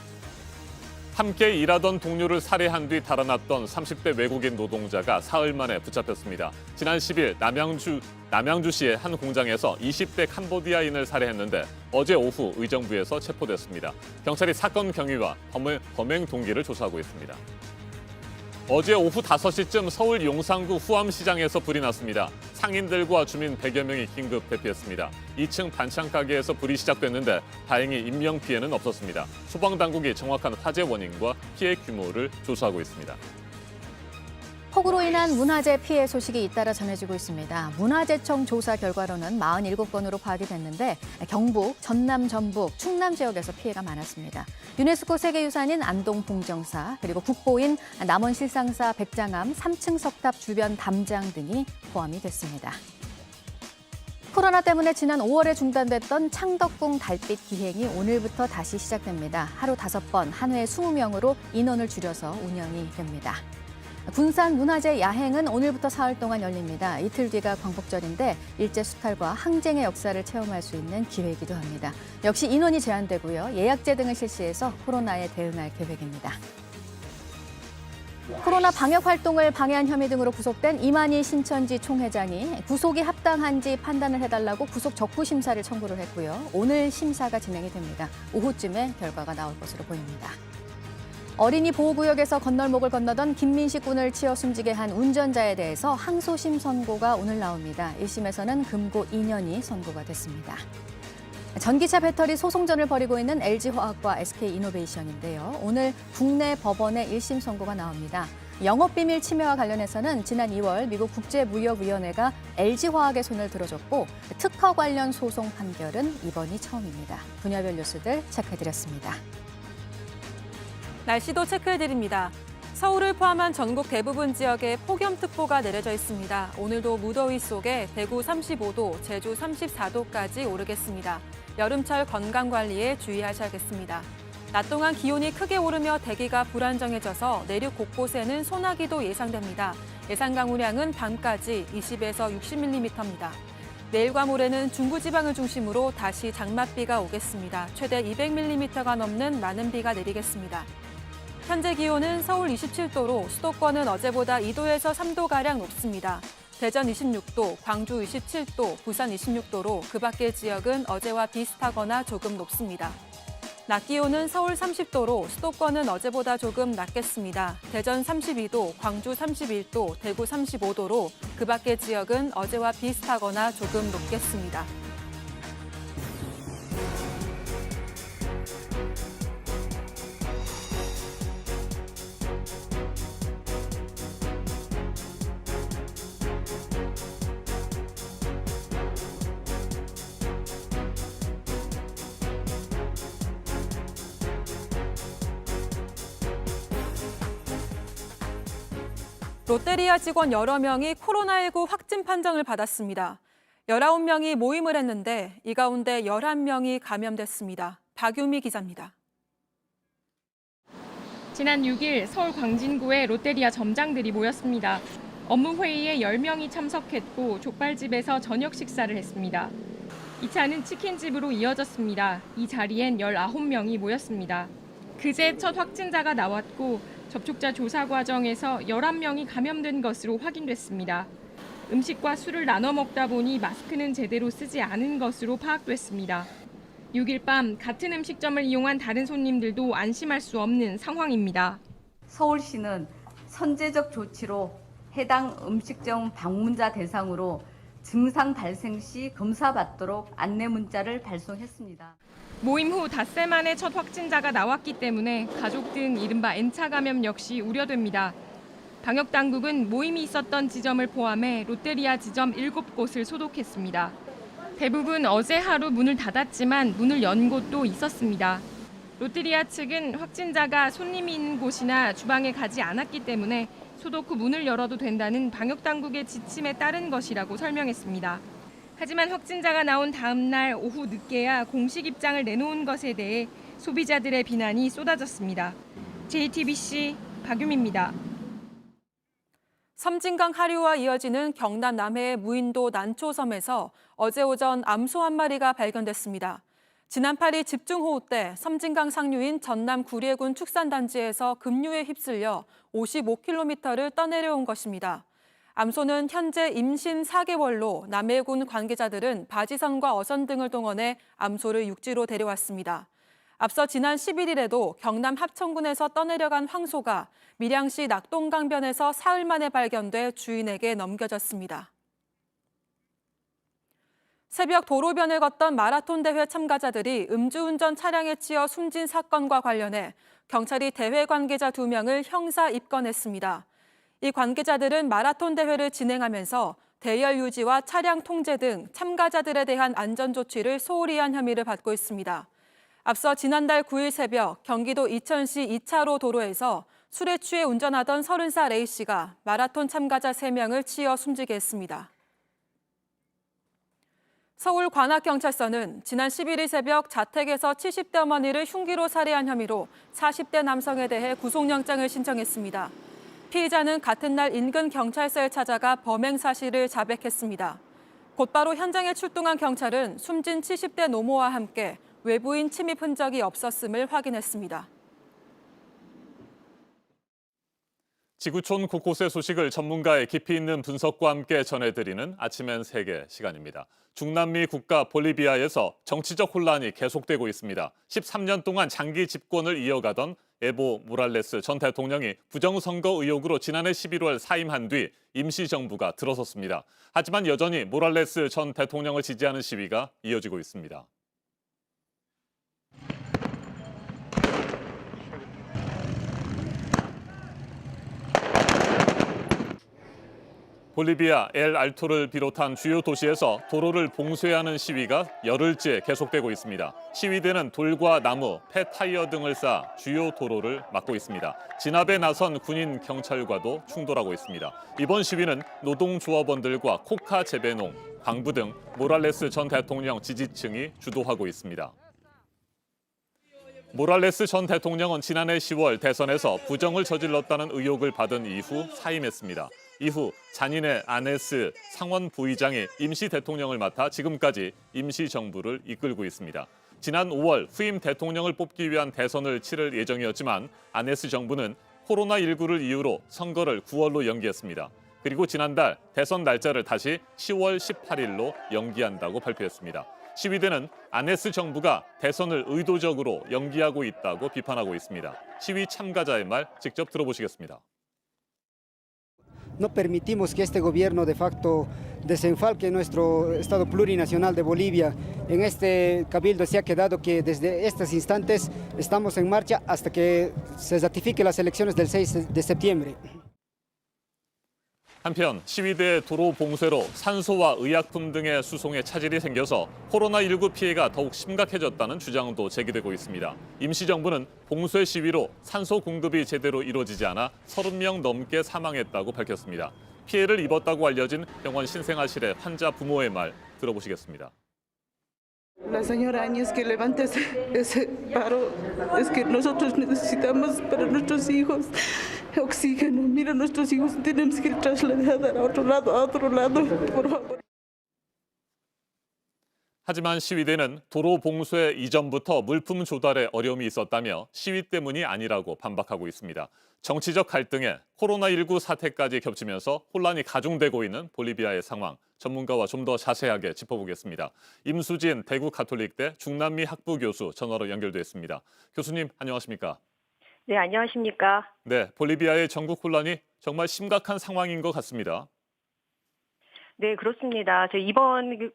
함께 일하던 동료를 살해한 뒤 달아났던 30대 외국인 노동자가 사흘 만에 붙잡혔습니다. 지난 10일 남양주시의 한 공장에서 20대 캄보디아인을 살해했는데 어제 오후 의정부에서 체포됐습니다. 경찰이 사건 경위와 범행 동기를 조사하고 있습니다. 어제 오후 5시쯤 서울 용산구 후암시장에서 불이 났습니다. 상인들과 주민 100여 명이 긴급 대피했습니다. 2층 반찬 가게에서 불이 시작됐는데 다행히 인명 피해는 없었습니다. 소방당국이 정확한 화재 원인과 피해 규모를 조사하고 있습니다. 폭우로 인한 문화재 피해 소식이 잇따라 전해지고 있습니다. 문화재청 조사 결과로는 47건으로 파악이 됐는데 경북, 전남, 전북, 충남 지역에서 피해가 많았습니다. 유네스코 세계유산인 안동 봉정사, 그리고 국보인 남원 실상사 백장암 3층 석탑 주변 담장 등이 포함이 됐습니다. 코로나 때문에 지난 5월에 중단됐던 창덕궁 달빛 기행이 오늘부터 다시 시작됩니다. 하루 5번, 한 회 20명으로 인원을 줄여서 운영이 됩니다. 군산 문화재 야행은 오늘부터 사흘 동안 열립니다. 이틀 뒤가 광복절인데 일제 수탈과 항쟁의 역사를 체험할 수 있는 기회이기도 합니다. 역시 인원이 제한되고요. 예약제 등을 실시해서 코로나에 대응할 계획입니다. 코로나 방역 활동을 방해한 혐의 등으로 구속된 이만희 신천지 총회장이 구속이 합당한지 판단을 해달라고 구속 적부 심사를 청구를 했고요. 오늘 심사가 진행이 됩니다. 오후쯤에 결과가 나올 것으로 보입니다. 어린이 보호구역에서 건널목을 건너던 김민식 군을 치어 숨지게 한 운전자에 대해서 항소심 선고가 오늘 나옵니다. 1심에서는 금고 2년이 선고가 됐습니다. 전기차 배터리 소송전을 벌이고 있는 LG화학과 SK이노베이션인데요. 오늘 국내 법원의 1심 선고가 나옵니다. 영업비밀 침해와 관련해서는 지난 2월 미국 국제무역위원회가 LG화학의 손을 들어줬고 특허 관련 소송 판결은 이번이 처음입니다. 분야별 뉴스들 체크해드렸습니다. 날씨도 체크해드립니다. 서울을 포함한 전국 대부분 지역에 폭염특보가 내려져 있습니다. 오늘도 무더위 속에 대구 35도, 제주 34도까지 오르겠습니다. 여름철 건강관리에 주의하셔야겠습니다. 낮 동안 기온이 크게 오르며 대기가 불안정해져서 내륙 곳곳에는 소나기도 예상됩니다. 예상 강우량은 밤까지 20에서 60mm입니다. 내일과 모레는 중부지방을 중심으로 다시 장맛비가 오겠습니다. 최대 200mm가 넘는 많은 비가 내리겠습니다. 현재 기온은 서울 27도로 수도권은 어제보다 2도에서 3도가량 높습니다. 대전 26도, 광주 27도, 부산 26도로 그 밖의 지역은 어제와 비슷하거나 조금 높습니다. 낮 기온은 서울 30도로 수도권은 어제보다 조금 낮겠습니다. 대전 32도, 광주 31도, 대구 35도로 그 밖의 지역은 어제와 비슷하거나 조금 높겠습니다. 롯데리아 직원 여러 명이 코로나19 확진 판정을 받았습니다. 19명이 모임을 했는데 이 가운데 11명이 감염됐습니다. 박유미 기자입니다. 지난 6일 서울 광진구에 롯데리아 점장들이 모였습니다. 업무 회의에 10명이 참석했고 족발집에서 저녁 식사를 했습니다. 2차는 치킨집으로 이어졌습니다. 이 자리엔 19명이 모였습니다. 그제 첫 확진자가 나왔고 접촉자 조사 과정에서 11명이 감염된 것으로 확인됐습니다. 음식과 술을 나눠 먹다 보니 마스크는 제대로 쓰지 않은 것으로 파악됐습니다. 6일 밤 같은 음식점을 이용한 다른 손님들도 안심할 수 없는 상황입니다. 서울시는 선제적 조치로 해당 음식점 방문자 대상으로 증상 발생 시 검사받도록 안내 문자를 발송했습니다. 모임 후 닷새 만에 첫 확진자가 나왔기 때문에 가족 등 이른바 N차 감염 역시 우려됩니다. 방역당국은 모임이 있었던 지점을 포함해 롯데리아 지점 7곳을 소독했습니다. 대부분 어제 하루 문을 닫았지만 문을 연 곳도 있었습니다. 롯데리아 측은 확진자가 손님이 있는 곳이나 주방에 가지 않았기 때문에 소독 후 문을 열어도 된다는 방역당국의 지침에 따른 것이라고 설명했습니다. 하지만 확진자가 나온 다음 날 오후 늦게야 공식 입장을 내놓은 것에 대해 소비자들의 비난이 쏟아졌습니다. JTBC 박유미입니다. 섬진강 하류와 이어지는 경남 남해의 무인도 난초섬에서 어제 오전 암소 한 마리가 발견됐습니다. 지난 8일 집중호우 때 섬진강 상류인 전남 구례군 축산단지에서 급류에 휩쓸려 55km를 떠내려온 것입니다. 암소는 현재 임신 4개월로 남해군 관계자들은 바지선과 어선 등을 동원해 암소를 육지로 데려왔습니다. 앞서 지난 11일에도 경남 합천군에서 떠내려간 황소가 밀양시 낙동강변에서 사흘 만에 발견돼 주인에게 넘겨졌습니다. 새벽 도로변을 걷던 마라톤 대회 참가자들이 음주운전 차량에 치여 숨진 사건과 관련해 경찰이 대회 관계자 2명을 형사 입건했습니다. 이 관계자들은 마라톤 대회를 진행하면서 대열 유지와 차량 통제 등 참가자들에 대한 안전 조치를 소홀히 한 혐의를 받고 있습니다. 앞서 지난달 9일 새벽 경기도 이천시 2차로 도로에서 술에 취해 운전하던 30살 A씨가 마라톤 참가자 3명을 치어 숨지게 했습니다. 서울 관악경찰서는 지난 11일 새벽 자택에서 70대 어머니를 흉기로 살해한 혐의로 40대 남성에 대해 구속영장을 신청했습니다. 피의자는 같은 날 인근 경찰서에 찾아가 범행 사실을 자백했습니다. 곧바로 현장에 출동한 경찰은 숨진 70대 노모와 함께 외부인 침입 흔적이 없었음을 확인했습니다. 지구촌 곳곳의 소식을 전문가의 깊이 있는 분석과 함께 전해드리는 아침엔 세계 시간입니다. 중남미 국가 볼리비아에서 정치적 혼란이 계속되고 있습니다. 13년 동안 장기 집권을 이어가던 에보 모랄레스 전 대통령이 부정선거 의혹으로 지난해 11월 사임한 뒤 임시정부가 들어섰습니다. 하지만 여전히 모랄레스 전 대통령을 지지하는 시위가 이어지고 있습니다. 볼리비아 엘 알토를 비롯한 주요 도시에서 도로를 봉쇄하는 시위가 열흘째 계속되고 있습니다. 시위대는 돌과 나무, 폐타이어 등을 쌓아 주요 도로를 막고 있습니다. 진압에 나선 군인 경찰과도 충돌하고 있습니다. 이번 시위는 노동조합원들과 코카 재배농, 광부 등 모랄레스 전 대통령 지지층이 주도하고 있습니다. 모랄레스 전 대통령은 지난해 10월 대선에서 부정을 저질렀다는 의혹을 받은 이후 사임했습니다. 이후 잔인의 아네스 상원 부의장이 임시 대통령을 맡아 지금까지 임시 정부를 이끌고 있습니다. 지난 5월 후임 대통령을 뽑기 위한 대선을 치를 예정이었지만 아네스 정부는 코로나19를 이유로 선거를 9월로 연기했습니다. 그리고 지난달 대선 날짜를 다시 10월 18일로 연기한다고 발표했습니다. 시위대는 아네스 정부가 대선을 의도적으로 연기하고 있다고 비판하고 있습니다. 시위 참가자의 말 직접 들어보시겠습니다. No permitimos que este gobierno de facto desenfalque nuestro Estado plurinacional de Bolivia. En este cabildo se ha quedado que desde estos instantes estamos en marcha hasta que se ratifiquen las elecciones del 6 de septiembre. 한편 시위대의 도로 봉쇄로 산소와 의약품 등의 수송에 차질이 생겨서 코로나19 피해가 더욱 심각해졌다는 주장도 제기되고 있습니다. 임시정부는 봉쇄 시위로 산소 공급이 제대로 이루어지지 않아 30명 넘게 사망했다고 밝혔습니다. 피해를 입었다고 알려진 병원 신생아실의 환자 부모의 말 들어보시겠습니다. La señora Áñez que levante ese paro, es que nosotros necesitamos para nuestros hijos oxígeno. Mira, nuestros hijos tenemos que trasladar a otro lado, por favor. 하지만 시위대는 도로 봉쇄 이전부터 물품 조달에 어려움이 있었다며 시위 때문이 아니라고 반박하고 있습니다. 정치적 갈등에 코로나19 사태까지 겹치면서 혼란이 가중되고 있는 볼리비아의 상황, 전문가와 좀 더 자세하게 짚어보겠습니다. 임수진 대구 가톨릭대 중남미 학부 교수 전화로 연결됐습니다. 교수님 안녕하십니까? 네, 안녕하십니까? 네, 볼리비아의 전국 혼란이 정말 심각한 상황인 것 같습니다. 네, 그렇습니다. 이번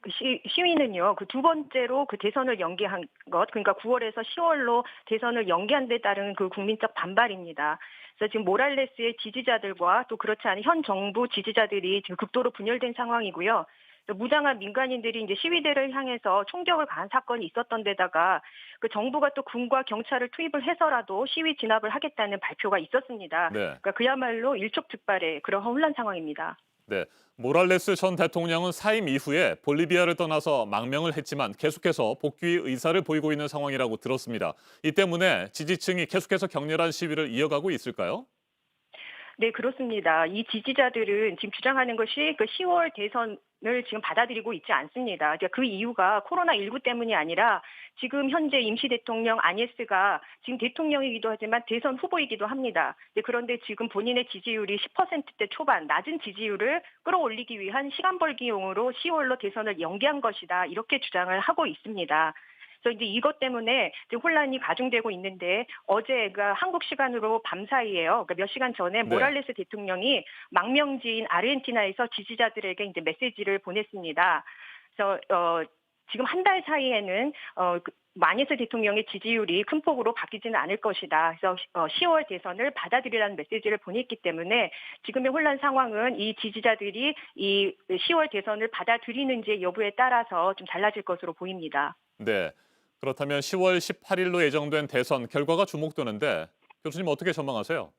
시위는요, 두 번째로 대선을 연기한 것, 그러니까 9월에서 10월로 대선을 연기한 데 따른 국민적 반발입니다. 그래서 지금 모랄레스의 지지자들과 또 그렇지 않은 현 정부 지지자들이 지금 극도로 분열된 상황이고요. 무장한 민간인들이 이제 시위대를 향해서 총격을 가한 사건이 있었던 데다가 그 정부가 또 군과 경찰을 투입을 해서라도 시위 진압을 하겠다는 발표가 있었습니다. 네. 그러니까 그야말로 일촉즉발의 그런 혼란 상황입니다. 네, 모랄레스 전 대통령은 사임 이후에 볼리비아를 떠나서 망명을 했지만 계속해서 복귀 의사를 보이고 있는 상황이라고 들었습니다. 이 때문에 지지층이 계속해서 격렬한 시위를 이어가고 있을까요? 네, 그렇습니다. 이 지지자들은 지금 주장하는 것이 그 10월 대선을 지금 받아들이고 있지 않습니다. 그 이유가 코로나19 때문이 아니라 지금 현재 임시 대통령 아니에스가 지금 대통령이기도 하지만 대선 후보이기도 합니다. 그런데 지금 본인의 지지율이 10%대 초반, 낮은 지지율을 끌어올리기 위한 시간 벌기용으로 10월로 대선을 연기한 것이다. 이렇게 주장을 하고 있습니다. 그래서 이제 이것 때문에 지금 혼란이 가중되고 있는데 어제 그러니까 한국 시간으로 밤 사이에요. 그러니까 몇 시간 전에 모랄레스 대통령이 망명지인 아르헨티나에서 지지자들에게 이제 메시지를 보냈습니다. 그래서 지금 한 달 사이에는 마니에스 대통령의 지지율이 큰 폭으로 바뀌지는 않을 것이다. 그래서 10월 대선을 받아들이라는 메시지를 보냈기 때문에 지금의 혼란 상황은 이 지지자들이 이 10월 대선을 받아들이는지 여부에 따라서 좀 달라질 것으로 보입니다. 네, 그렇다면 10월 18일로 예정된 대선 결과가 주목되는데 교수님 어떻게 전망하세요?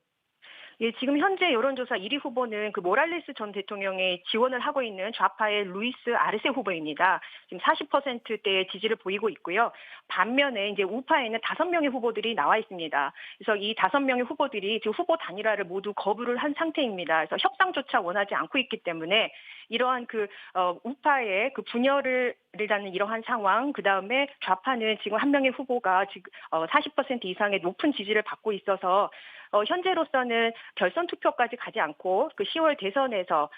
예, 지금 현재 여론조사 1위 후보는 그 모랄레스 전 대통령의 지원을 하고 있는 좌파의 루이스 아르세 후보입니다. 지금 40%대의 지지를 보이고 있고요. 반면에 이제 우파에는 5명의 후보들이 나와 있습니다. 그래서 이 5명의 후보들이 지금 후보 단일화를 모두 거부를 한 상태입니다. 그래서 협상조차 원하지 않고 있기 때문에 이러한 그 우파의 그 분열이라는 이러한 상황, 그 다음에 좌파는 지금 한 명의 후보가 지금 40% 이상의 높은 지지를 받고 있어서 현재로서는 결선 투표까지 가지 않고 그 10월 대선에서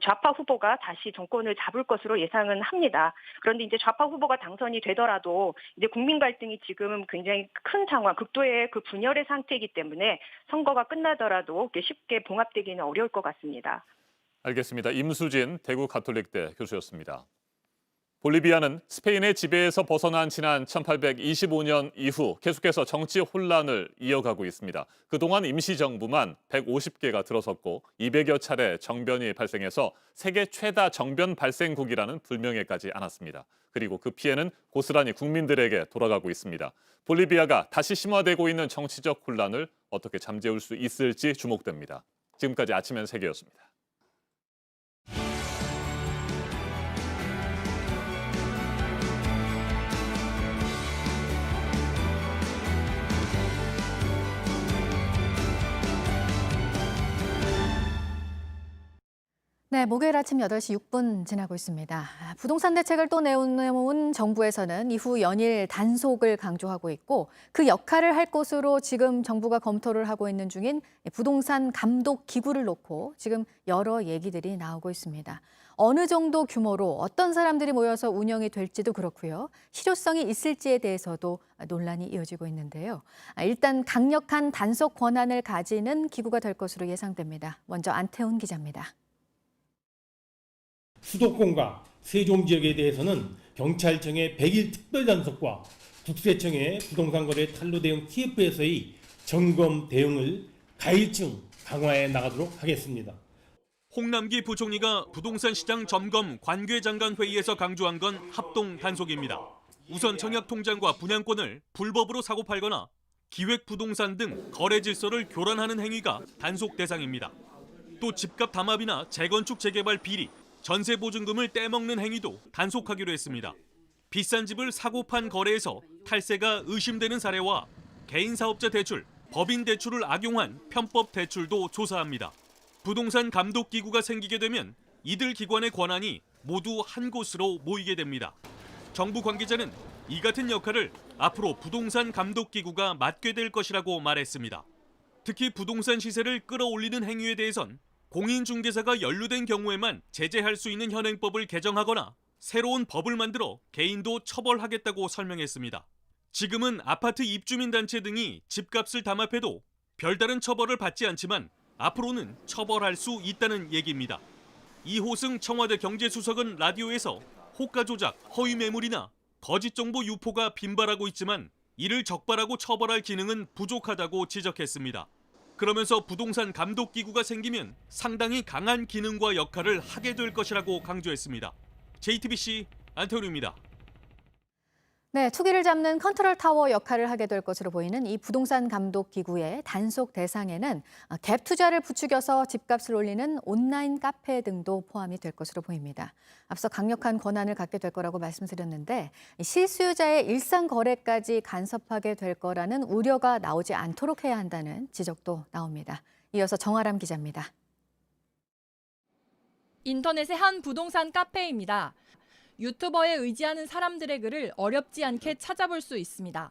좌파 후보가 다시 정권을 잡을 것으로 예상은 합니다. 그런데 이제 좌파 후보가 당선이 되더라도 이제 국민 갈등이 지금 굉장히 큰 상황, 극도의 그 분열의 상태이기 때문에 선거가 끝나더라도 쉽게 봉합되기는 어려울 것 같습니다. 알겠습니다. 임수진 대구 가톨릭대 교수였습니다. 볼리비아는 스페인의 지배에서 벗어난 지난 1825년 이후 계속해서 정치 혼란을 이어가고 있습니다. 그동안 임시정부만 150개가 들어섰고 200여 차례 정변이 발생해서 세계 최다 정변 발생국이라는 불명예까지 안았습니다. 그리고 그 피해는 고스란히 국민들에게 돌아가고 있습니다. 볼리비아가 다시 심화되고 있는 정치적 혼란을 어떻게 잠재울 수 있을지 주목됩니다. 지금까지 아침엔 세계였습니다. 네, 목요일 아침 8시 6분 지나고 있습니다. 부동산 대책을 또 내놓은 정부에서는 이후 연일 단속을 강조하고 있고 그 역할을 할 것으로 지금 정부가 검토를 하고 있는 중인 부동산 감독 기구를 놓고 지금 여러 얘기들이 나오고 있습니다. 어느 정도 규모로 어떤 사람들이 모여서 운영이 될지도 그렇고요. 실효성이 있을지에 대해서도 논란이 이어지고 있는데요. 일단 강력한 단속 권한을 가지는 기구가 될 것으로 예상됩니다. 먼저 안태훈 기자입니다. 수도권과 세종 지역에 대해서는 경찰청의 100일 특별단속과 국세청의 부동산 거래 탄로 대응 TF에서의 점검 대응을 가일층 강화해 나가도록 하겠습니다. 홍남기 부총리가 부동산 시장 점검 관계장관 회의에서 강조한 건 합동 단속입니다. 우선 청약 통장과 분양권을 불법으로 사고 팔거나 기획 부동산 등 거래 질서를 교란하는 행위가 단속 대상입니다. 또 집값 담합이나 재건축 재개발 비리, 전세 보증금을 떼먹는 행위도 단속하기로 했습니다. 비싼 집을 사고 판 거래에서 탈세가 의심되는 사례와 개인 사업자 대출, 법인 대출을 악용한 편법 대출도 조사합니다. 부동산 감독 기구가 생기게 되면 이들 기관의 권한이 모두 한 곳으로 모이게 됩니다. 정부 관계자는 이 같은 역할을 앞으로 부동산 감독 기구가 맡게 될 것이라고 말했습니다. 특히 부동산 시세를 끌어올리는 행위에 대해선 공인중개사가 연루된 경우에만 제재할 수 있는 현행법을 개정하거나 새로운 법을 만들어 개인도 처벌하겠다고 설명했습니다. 지금은 아파트 입주민단체 등이 집값을 담합해도 별다른 처벌을 받지 않지만 앞으로는 처벌할 수 있다는 얘기입니다. 이호승 청와대 경제수석은 라디오에서 호가 조작, 허위 매물이나 거짓 정보 유포가 빈발하고 있지만 이를 적발하고 처벌할 기능은 부족하다고 지적했습니다. 그러면서 부동산 감독 기구가 생기면 상당히 강한 기능과 역할을 하게 될 것이라고 강조했습니다. JTBC 안태훈입니다. 네, 투기를 잡는 컨트롤 타워 역할을 하게 될 것으로 보이는 이 부동산 감독 기구의 단속 대상에는 갭 투자를 부추겨서 집값을 올리는 온라인 카페 등도 포함이 될 것으로 보입니다. 앞서 강력한 권한을 갖게 될 거라고 말씀드렸는데 실수요자의 일상 거래까지 간섭하게 될 거라는 우려가 나오지 않도록 해야 한다는 지적도 나옵니다. 이어서 정아람 기자입니다. 인터넷의 한 부동산 카페입니다. 유튜버에 의지하는 사람들의 글을 어렵지 않게 찾아볼 수 있습니다.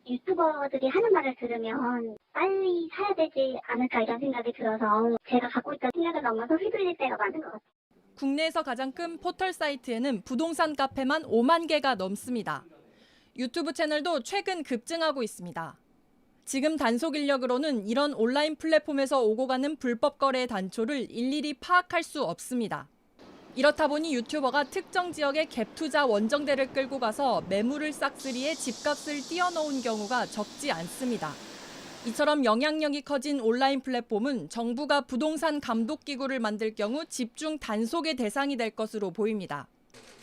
유튜버들이 하는 말을 들으면 빨리 사야 되지 않을까 이런 생각이 들어서 제가 갖고 있던 생각을 넘어서 휘둘릴 때가 많은 것 같아요. 국내에서 가장 큰 포털 사이트에는 부동산 카페만 5만 개가 넘습니다. 유튜브 채널도 최근 급증하고 있습니다. 지금 단속 인력으로는 이런 온라인 플랫폼에서 오고 가는 불법 거래의 단초를 일일이 파악할 수 없습니다. 이렇다 보니 유튜버가 특정 지역의 갭 투자 원정대를 끌고 가서 매물을 싹쓸이해 집값을 띄워놓은 경우가 적지 않습니다. 이처럼 영향력이 커진 온라인 플랫폼은 정부가 부동산 감독 기구를 만들 경우 집중 단속의 대상이 될 것으로 보입니다.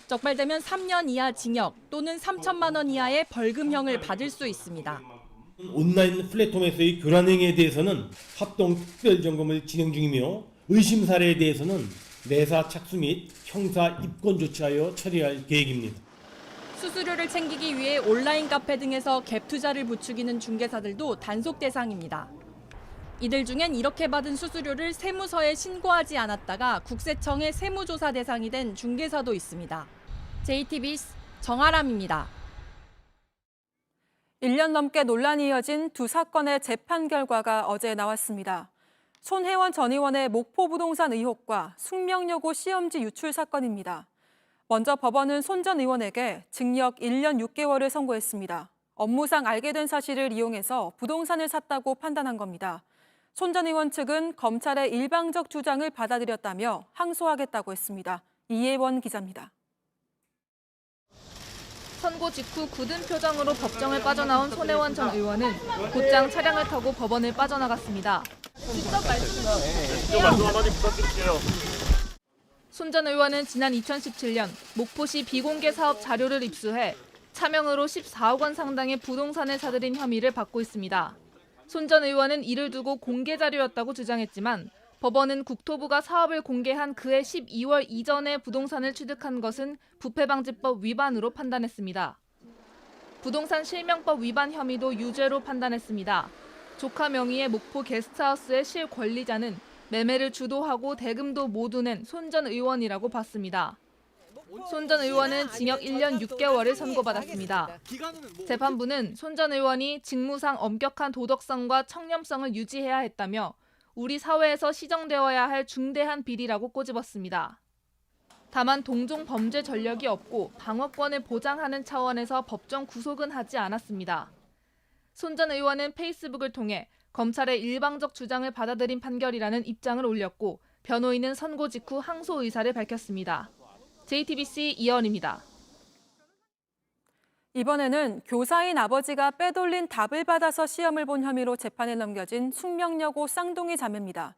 적발되면 3년 이하 징역 또는 3천만 원 이하의 벌금형을 받을 수 있습니다. 온라인 플랫폼에서의 교란 행위에 대해서는 합동 특별 점검을 진행 중이며 의심 사례에 대해서는 내사 착수 및 형사 입건 조치하여 처리할 계획입니다. 수수료를 챙기기 위해 온라인 카페 등에서 갭 투자를 부추기는 중개사들도 단속 대상입니다. 이들 중엔 이렇게 받은 수수료를 세무서에 신고하지 않았다가 국세청의 세무조사 대상이 된 중개사도 있습니다. JTBC 정아람입니다. 1년 넘게 논란이 이어진 두 사건의 재판 결과가 어제 나왔습니다. 손혜원 전 의원의 목포 부동산 의혹과 숙명여고 시험지 유출 사건입니다. 먼저 법원은 손 전 의원에게 징역 1년 6개월을 선고했습니다. 업무상 알게 된 사실을 이용해서 부동산을 샀다고 판단한 겁니다. 손 전 의원 측은 검찰의 일방적 주장을 받아들였다며 항소하겠다고 했습니다. 이혜원 기자입니다. 선고 직후 굳은 표정으로 법정을 빠져나온 손혜원 전 의원은 곧장 차량을 타고 법원을 빠져나갔습니다. 직접 말씀 한마디 부탁드릴게요. 손 전 의원은 지난 2017년 목포시 비공개 사업 자료를 입수해 차명으로 14억 원 상당의 부동산을 사들인 혐의를 받고 있습니다. 손 전 의원은 이를 두고 공개 자료였다고 주장했지만 법원은 국토부가 사업을 공개한 그해 12월 이전에 부동산을 취득한 것은 부패방지법 위반으로 판단했습니다. 부동산 실명법 위반 혐의도 유죄로 판단했습니다. 조카 명의의 목포 게스트하우스의 실권리자는 매매를 주도하고 대금도 모두 낸 손 전 의원이라고 봤습니다. 손 전 의원은 징역 1년 6개월을 선고받았습니다. 재판부는 손 전 의원이 직무상 엄격한 도덕성과 청렴성을 유지해야 했다며 우리 사회에서 시정되어야 할 중대한 비리라고 꼬집었습니다. 다만 동종 범죄 전력이 없고 방어권을 보장하는 차원에서 법정 구속은 하지 않았습니다. 손 전 의원은 페이스북을 통해 검찰의 일방적 주장을 받아들인 판결이라는 입장을 올렸고 변호인은 선고 직후 항소 의사를 밝혔습니다. JTBC 이현입니다. 이번에는 교사인 아버지가 빼돌린 답을 받아서 시험을 본 혐의로 재판에 넘겨진 숙명여고 쌍둥이 자매입니다.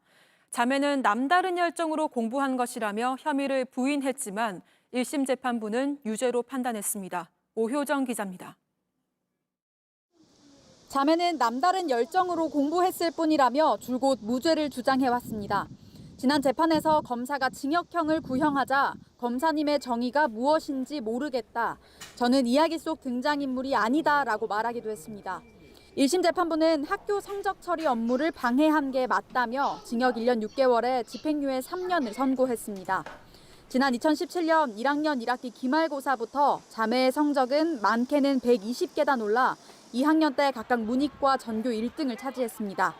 자매는 남다른 열정으로 공부한 것이라며 혐의를 부인했지만 1심 재판부는 유죄로 판단했습니다. 오효정 기자입니다. 자매는 남다른 열정으로 공부했을 뿐이라며 줄곧 무죄를 주장해왔습니다. 지난 재판에서 검사가 징역형을 구형하자 검사님의 정의가 무엇인지 모르겠다. 저는 이야기 속 등장인물이 아니다라고 말하기도 했습니다. 1심 재판부는 학교 성적 처리 업무를 방해한 게 맞다며 징역 1년 6개월에 집행유예 3년을 선고했습니다. 지난 2017년 1학년 1학기 기말고사부터 자매의 성적은 많게는 120계단 올라 2학년 때 각각 문이과 전교 1등을 차지했습니다.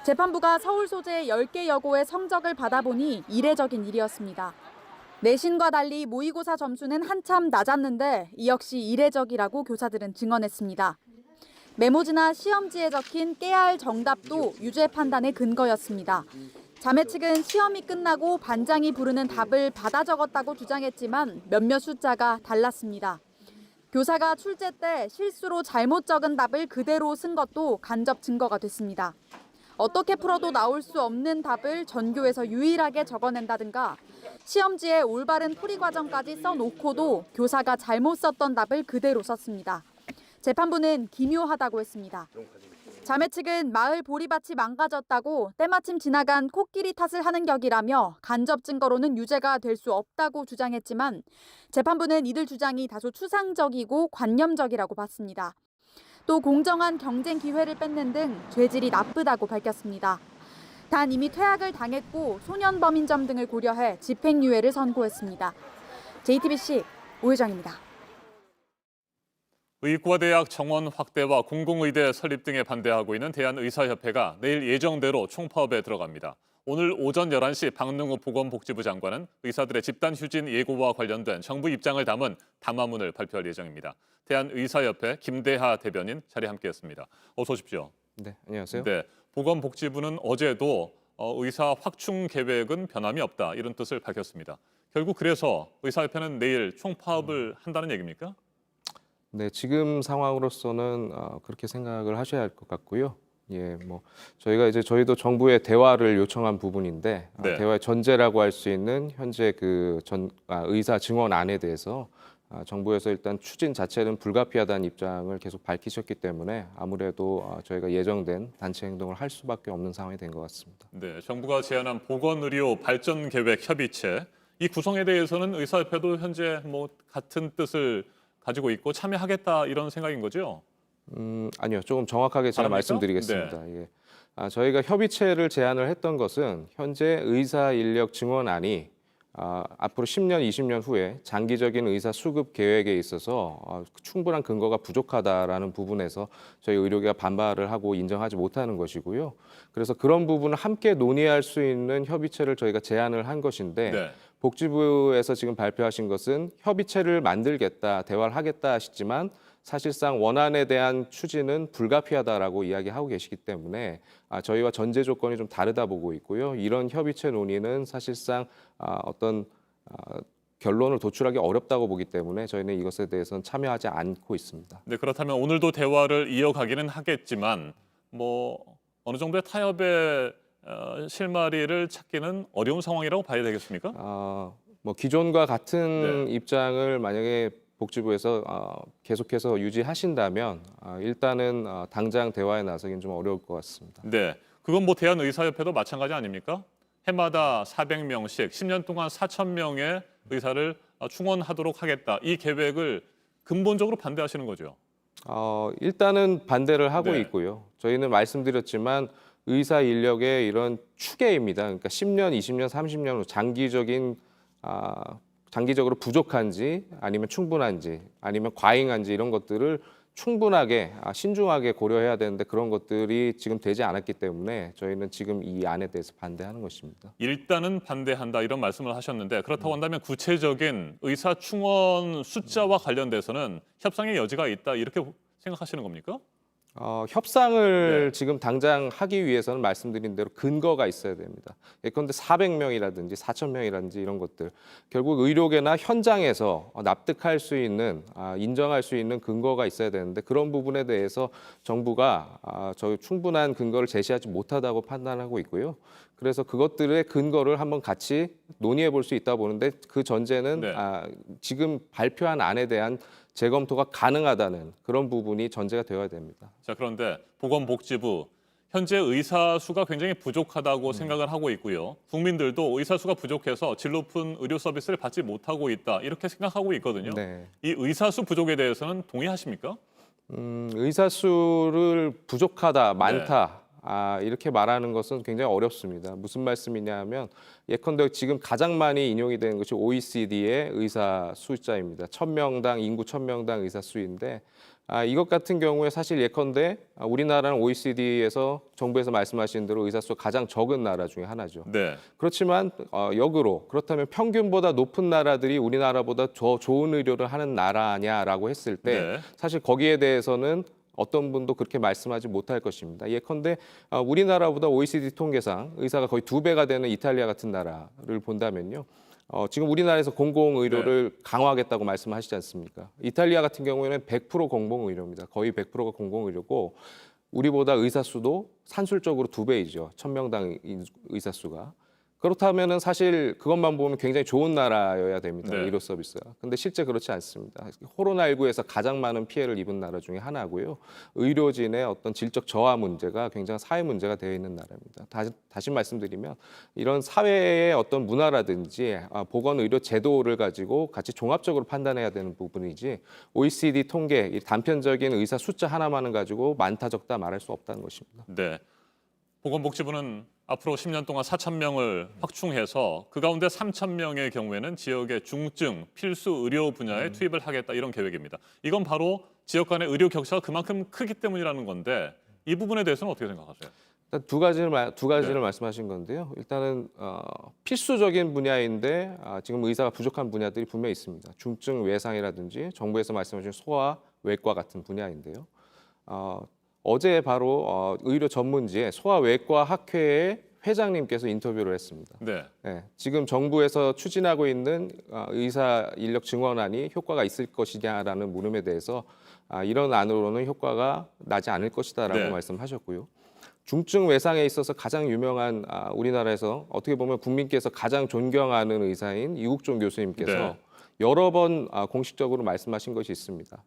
재판부가 서울 소재 10개 여고의 성적을 받아보니 이례적인 일이었습니다. 내신과 달리 모의고사 점수는 한참 낮았는데 이 역시 이례적이라고 교사들은 증언했습니다. 메모지나 시험지에 적힌 깨알 정답도 유죄 판단의 근거였습니다. 자매 측은 시험이 끝나고 반장이 부르는 답을 받아 적었다고 주장했지만 몇몇 숫자가 달랐습니다. 교사가 출제 때 실수로 잘못 적은 답을 그대로 쓴 것도 간접 증거가 됐습니다. 어떻게 풀어도 나올 수 없는 답을 전교에서 유일하게 적어낸다든가 시험지에 올바른 풀이 과정까지 써놓고도 교사가 잘못 썼던 답을 그대로 썼습니다. 재판부는 기묘하다고 했습니다. 자매 측은 마을 보리밭이 망가졌다고 때마침 지나간 코끼리 탓을 하는 격이라며 간접 증거로는 유죄가 될 수 없다고 주장했지만 재판부는 이들 주장이 다소 추상적이고 관념적이라고 봤습니다. 또 공정한 경쟁 기회를 뺏는 등 죄질이 나쁘다고 밝혔습니다. 단 이미 퇴학을 당했고 소년범인 점 등을 고려해 집행유예를 선고했습니다. JTBC 오혜정입니다. 의과대학 정원 확대와 공공의대 설립 등에 반대하고 있는 대한의사협회가 내일 예정대로 총파업에 들어갑니다. 오늘 오전 11시 박능우 보건복지부 장관은 의사들의 집단 휴진 예고와 관련된 정부 입장을 담은 담화문을 발표할 예정입니다. 대한의사협회 김대하 대변인 자리에 함께했습니다. 어서 오십시오. 네, 안녕하세요. 네, 보건복지부는 어제도 의사 확충 계획은 변함이 없다 이런 뜻을 밝혔습니다. 결국 그래서 의사협회는 내일 총파업을 한다는 얘기입니까? 네, 지금 상황으로서는 그렇게 생각을 하셔야 할 것 같고요. 예, 뭐 저희도 정부에 대화를 요청한 부분인데 네. 대화의 전제라고 할 수 있는 현재 의사 증원안에 대해서 정부에서 일단 추진 자체는 불가피하다는 입장을 계속 밝히셨기 때문에 아무래도 저희가 예정된 단체 행동을 할 수밖에 없는 상황이 된 것 같습니다. 네, 정부가 제안한 보건의료 발전 계획 협의체 이 구성에 대해서는 의사협회도 현재 뭐 같은 뜻을 가지고 있고 참여하겠다 이런 생각인 거죠? 아니요, 조금 정확하게 제가 다릅니까? 말씀드리겠습니다. 예. 저희가 협의체를 제안을 했던 것은 현재 의사 인력 증원안이 앞으로 10년, 20년 후에 장기적인 의사 수급 계획에 있어서 충분한 근거가 부족하다라는 부분에서 저희 의료계가 반발을 하고 인정하지 못하는 것이고요. 그래서 그런 부분을 함께 논의할 수 있는 협의체를 저희가 제안을 한 것인데 네. 복지부에서 지금 발표하신 것은 협의체를 만들겠다, 대화를 하겠다 하시지만 사실상 원안에 대한 추진은 불가피하다라고 이야기하고 계시기 때문에 저희와 전제 조건이 좀 다르다 보고 있고요. 이런 협의체 논의는 사실상 어떤 결론을 도출하기 어렵다고 보기 때문에 저희는 이것에 대해서는 참여하지 않고 있습니다. 네, 그렇다면 오늘도 대화를 이어가기는 하겠지만 뭐 어느 정도의 타협의 실마리를 찾기는 어려운 상황이라고 봐야 되겠습니까? 뭐 기존과 같은 입장을 만약에 복지부에서 계속해서 유지하신다면 일단은 당장 대화에 나서기는 좀 어려울 것 같습니다. 네, 그건 뭐 대한의사협회도 마찬가지 아닙니까? 해마다 400명씩 10년 동안 4,000명의 의사를 충원하도록 하겠다. 이 계획을 근본적으로 반대하시는 거죠? 일단은 반대를 하고 네. 있고요. 저희는 말씀드렸지만 의사 인력의 이런 추계입니다. 그러니까 10년, 20년, 30년 후 장기적으로 부족한지 아니면 충분한지 아니면 과잉한지 이런 것들을 충분하게 신중하게 고려해야 되는데 그런 것들이 지금 되지 않았기 때문에 저희는 지금 이 안에 대해서 반대하는 것입니다. 일단은 반대한다 이런 말씀을 하셨는데 그렇다고 한다면 구체적인 의사 충원 숫자와 관련돼서는 협상의 여지가 있다 이렇게 생각하시는 겁니까? 협상을 지금 당장 하기 위해서는 말씀드린 대로 근거가 있어야 됩니다. 예컨대 400명이라든지 4,000명이라든지 이런 것들 결국 의료계나 현장에서 납득할 수 있는 인정할 수 있는 근거가 있어야 되는데 그런 부분에 대해서 정부가 저희 충분한 근거를 제시하지 못하다고 판단하고 있고요. 그래서 그것들의 근거를 한번 같이 논의해 볼 수 있다 보는데 그 전제는 지금 발표한 안에 대한 재검토가 가능하다는 그런 부분이 전제가 되어야 됩니다. 자, 그런데 보건복지부 현재 의사 수가 굉장히 부족하다고 생각을 하고 있고요. 국민들도 의사 수가 부족해서 질 높은 의료 서비스를 받지 못하고 있다 이렇게 생각하고 있거든요. 네. 이 의사 수 부족에 대해서는 동의하십니까? 의사 수를 부족하다, 많다. 이렇게 말하는 것은 굉장히 어렵습니다. 무슨 말씀이냐면 예컨대 지금 가장 많이 인용이 되는 것이 OECD의 의사 숫자입니다. 1,000명당 인구 1,000명당 의사 수인데 이것 같은 경우에 사실 예컨대 우리나라는 OECD에서 정부에서 말씀하신 대로 의사 수가 가장 적은 나라 중에 하나죠. 네. 그렇지만 역으로 그렇다면 평균보다 높은 나라들이 우리나라보다 더 좋은 의료를 하는 나라냐라고 했을 때 사실 거기에 대해서는 어떤 분도 그렇게 말씀하지 못할 것입니다. 예컨대 우리나라보다 OECD 통계상 의사가 거의 2배가 되는 이탈리아 같은 나라를 본다면요. 지금 우리나라에서 공공의료를 강화하겠다고 말씀하시지 않습니까? 이탈리아 같은 경우에는 100% 공공의료입니다. 거의 100%가 공공의료고 우리보다 의사 수도 산술적으로 2배이죠. 1000명당 의사 수가. 그렇다면은 사실 그것만 보면 굉장히 좋은 나라여야 됩니다. 네. 의료 서비스가. 근데 실제 그렇지 않습니다. 코로나19에서 가장 많은 피해를 입은 나라 중에 하나고요. 의료진의 어떤 질적 저하 문제가 굉장히 사회 문제가 되어 있는 나라입니다. 다시 말씀드리면 이런 사회의 어떤 문화라든지 보건의료 제도를 가지고 같이 종합적으로 판단해야 되는 부분이지 OECD 통계, 이 단편적인 의사 숫자 하나만은 가지고 많다 적다 말할 수 없다는 것입니다. 네. 보건복지부는 앞으로 10년 동안 4,000명을 확충해서 그 가운데 3,000명의 경우에는 지역의 중증, 필수 의료 분야에 투입을 하겠다 이런 계획입니다. 이건 바로 지역 간의 의료 격차가 그만큼 크기 때문이라는 건데 이 부분에 대해서는 어떻게 생각하세요? 일단 두 가지를 말씀하신 건데요. 일단은 필수적인 분야인데 지금 의사가 부족한 분야들이 분명히 있습니다. 중증 외상이라든지 정부에서 말씀하신 소아, 외과 같은 분야인데요. 어제 바로 의료 전문지에 소아외과 학회의 회장님께서 인터뷰를 했습니다. 네. 네, 지금 정부에서 추진하고 있는 의사 인력 증원안이 효과가 있을 것이냐라는 물음에 대해서 이런 안으로는 효과가 나지 않을 것이다라고 네. 말씀하셨고요. 중증 외상에 있어서 가장 유명한 우리나라에서 어떻게 보면 국민께서 가장 존경하는 의사인 이국종 교수님께서 네. 여러 번 공식적으로 말씀하신 것이 있습니다.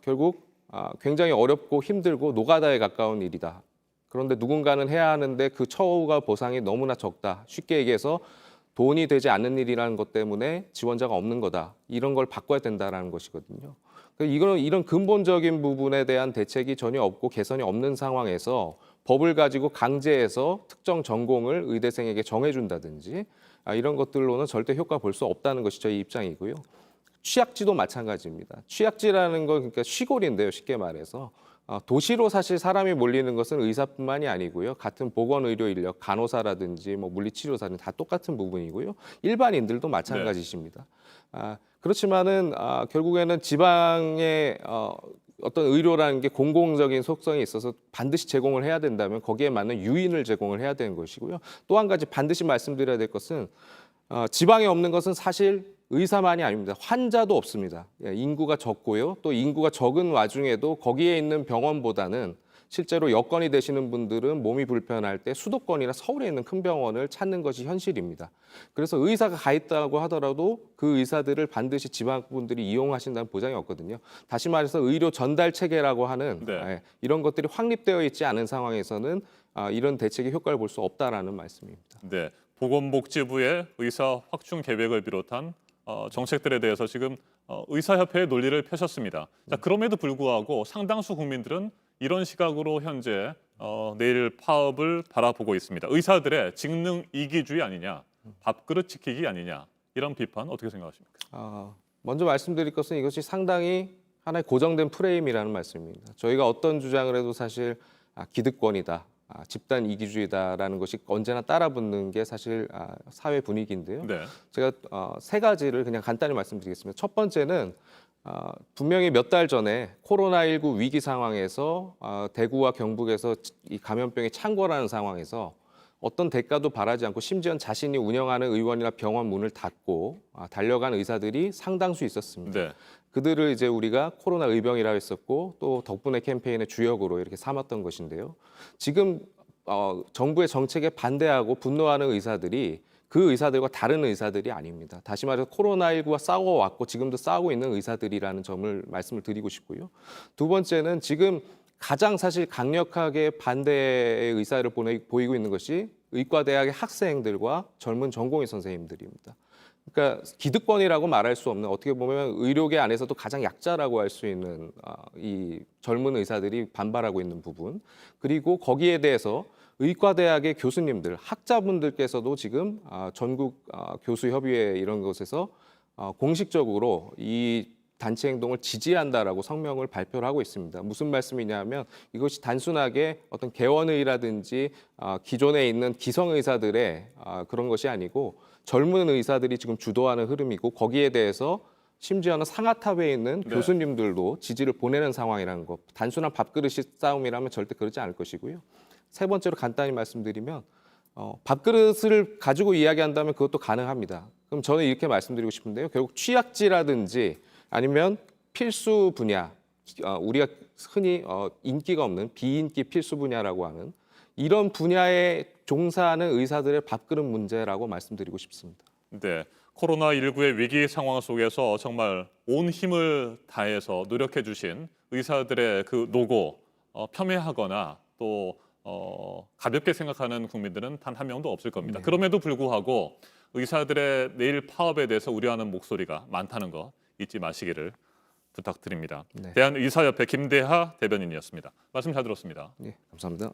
결국 굉장히 어렵고 힘들고 노가다에 가까운 일이다. 그런데 누군가는 해야 하는데 그 처우가 보상이 너무나 적다. 쉽게 얘기해서 돈이 되지 않는 일이라는 것 때문에 지원자가 없는 거다. 이런 걸 바꿔야 된다는 것이거든요. 이런 근본적인 부분에 대한 대책이 전혀 없고 개선이 없는 상황에서 법을 가지고 강제해서 특정 전공을 의대생에게 정해준다든지 이런 것들로는 절대 효과 볼 수 없다는 것이 저희 입장이고요. 취약지도 마찬가지입니다. 취약지라는 건 그러니까 시골인데요, 쉽게 말해서. 도시로 사실 사람이 몰리는 것은 의사뿐만이 아니고요. 같은 보건의료 인력, 간호사라든지 물리치료사는 다 똑같은 부분이고요. 일반인들도 마찬가지십니다. 그렇지만은 결국에는 지방의 어떤 의료라는 게 공공적인 속성이 있어서 반드시 제공을 해야 된다면 거기에 맞는 유인을 제공을 해야 되는 것이고요. 또 한 가지 반드시 말씀드려야 될 것은 지방에 없는 것은 사실 의사만이 아닙니다. 환자도 없습니다. 인구가 적고요. 또 인구가 적은 와중에도 거기에 있는 병원보다는 실제로 여건이 되시는 분들은 몸이 불편할 때 수도권이나 서울에 있는 큰 병원을 찾는 것이 현실입니다. 그래서 의사가 가 있다고 하더라도 그 의사들을 반드시 지방 분들이 이용하신다는 보장이 없거든요. 다시 말해서 의료 전달 체계라고 하는 이런 것들이 확립되어 있지 않은 상황에서는 이런 대책의 효과를 볼 수 없다라는 말씀입니다. 네. 보건복지부의 의사 확충 계획을 비롯한 정책들에 대해서 지금 의사협회의 논리를 펴셨습니다. 자, 그럼에도 불구하고 상당수 국민들은 이런 시각으로 현재 내일 파업을 바라보고 있습니다. 의사들의 직능 이기주의 아니냐, 밥그릇 지키기 아니냐 이런 비판 어떻게 생각하십니까? 먼저 말씀드릴 것은 이것이 상당히 하나의 고정된 프레임이라는 말씀입니다. 저희가 어떤 주장을 해도 사실 기득권이다. 집단 이기주의다라는 것이 언제나 따라붙는 게 사실 사회 분위기인데요. 네. 제가 세 가지를 그냥 간단히 말씀드리겠습니다. 첫 번째는 분명히 몇 달 전에 코로나19 위기 상황에서 대구와 경북에서 이 감염병이 창궐하는 상황에서 어떤 대가도 바라지 않고 심지어 자신이 운영하는 의원이나 병원 문을 닫고 달려간 의사들이 상당수 있었습니다. 네. 그들을 이제 우리가 코로나 의병이라고 했었고 또 덕분에 캠페인의 주역으로 이렇게 삼았던 것인데요. 지금 정부의 정책에 반대하고 분노하는 의사들이 그 의사들과 다른 의사들이 아닙니다. 다시 말해서 코로나19와 싸워왔고 지금도 싸우고 있는 의사들이라는 점을 말씀을 드리고 싶고요. 두 번째는 지금 가장 사실 강력하게 반대의 의사를 보이고 있는 것이 의과대학의 학생들과 젊은 전공의 선생님들입니다. 그러니까 기득권이라고 말할 수 없는 어떻게 보면 의료계 안에서도 가장 약자라고 할 수 있는 이 젊은 의사들이 반발하고 있는 부분 그리고 거기에 대해서 의과대학의 교수님들, 학자분들께서도 지금 전국 교수협의회 이런 곳에서 공식적으로 이 단체 행동을 지지한다라고 성명을 발표를 하고 있습니다. 무슨 말씀이냐면 이것이 단순하게 어떤 개원의라든지 기존에 있는 기성의사들의 그런 것이 아니고 젊은 의사들이 지금 주도하는 흐름이고 거기에 대해서 심지어는 상하탑에 있는 교수님들도 지지를 보내는 상황이라는 것. 단순한 밥그릇 싸움이라면 절대 그렇지 않을 것이고요. 세 번째로 간단히 말씀드리면 밥그릇을 가지고 이야기한다면 그것도 가능합니다. 그럼 저는 이렇게 말씀드리고 싶은데요. 결국 취약지라든지 아니면 필수 분야, 우리가 흔히 인기가 없는 비인기 필수 분야라고 하는 이런 분야에 종사하는 의사들의 밥그릇 문제라고 말씀드리고 싶습니다. 네, 코로나19의 위기 상황 속에서 정말 온 힘을 다해서 노력해 주신 의사들의 그 노고 폄훼하거나 또 가볍게 생각하는 국민들은 단 한 명도 없을 겁니다. 네. 그럼에도 불구하고 의사들의 내일 파업에 대해서 우려하는 목소리가 많다는 거 잊지 마시기를 부탁드립니다. 네. 대한의사협회 김대하 대변인이었습니다. 말씀 잘 들었습니다. 네, 감사합니다.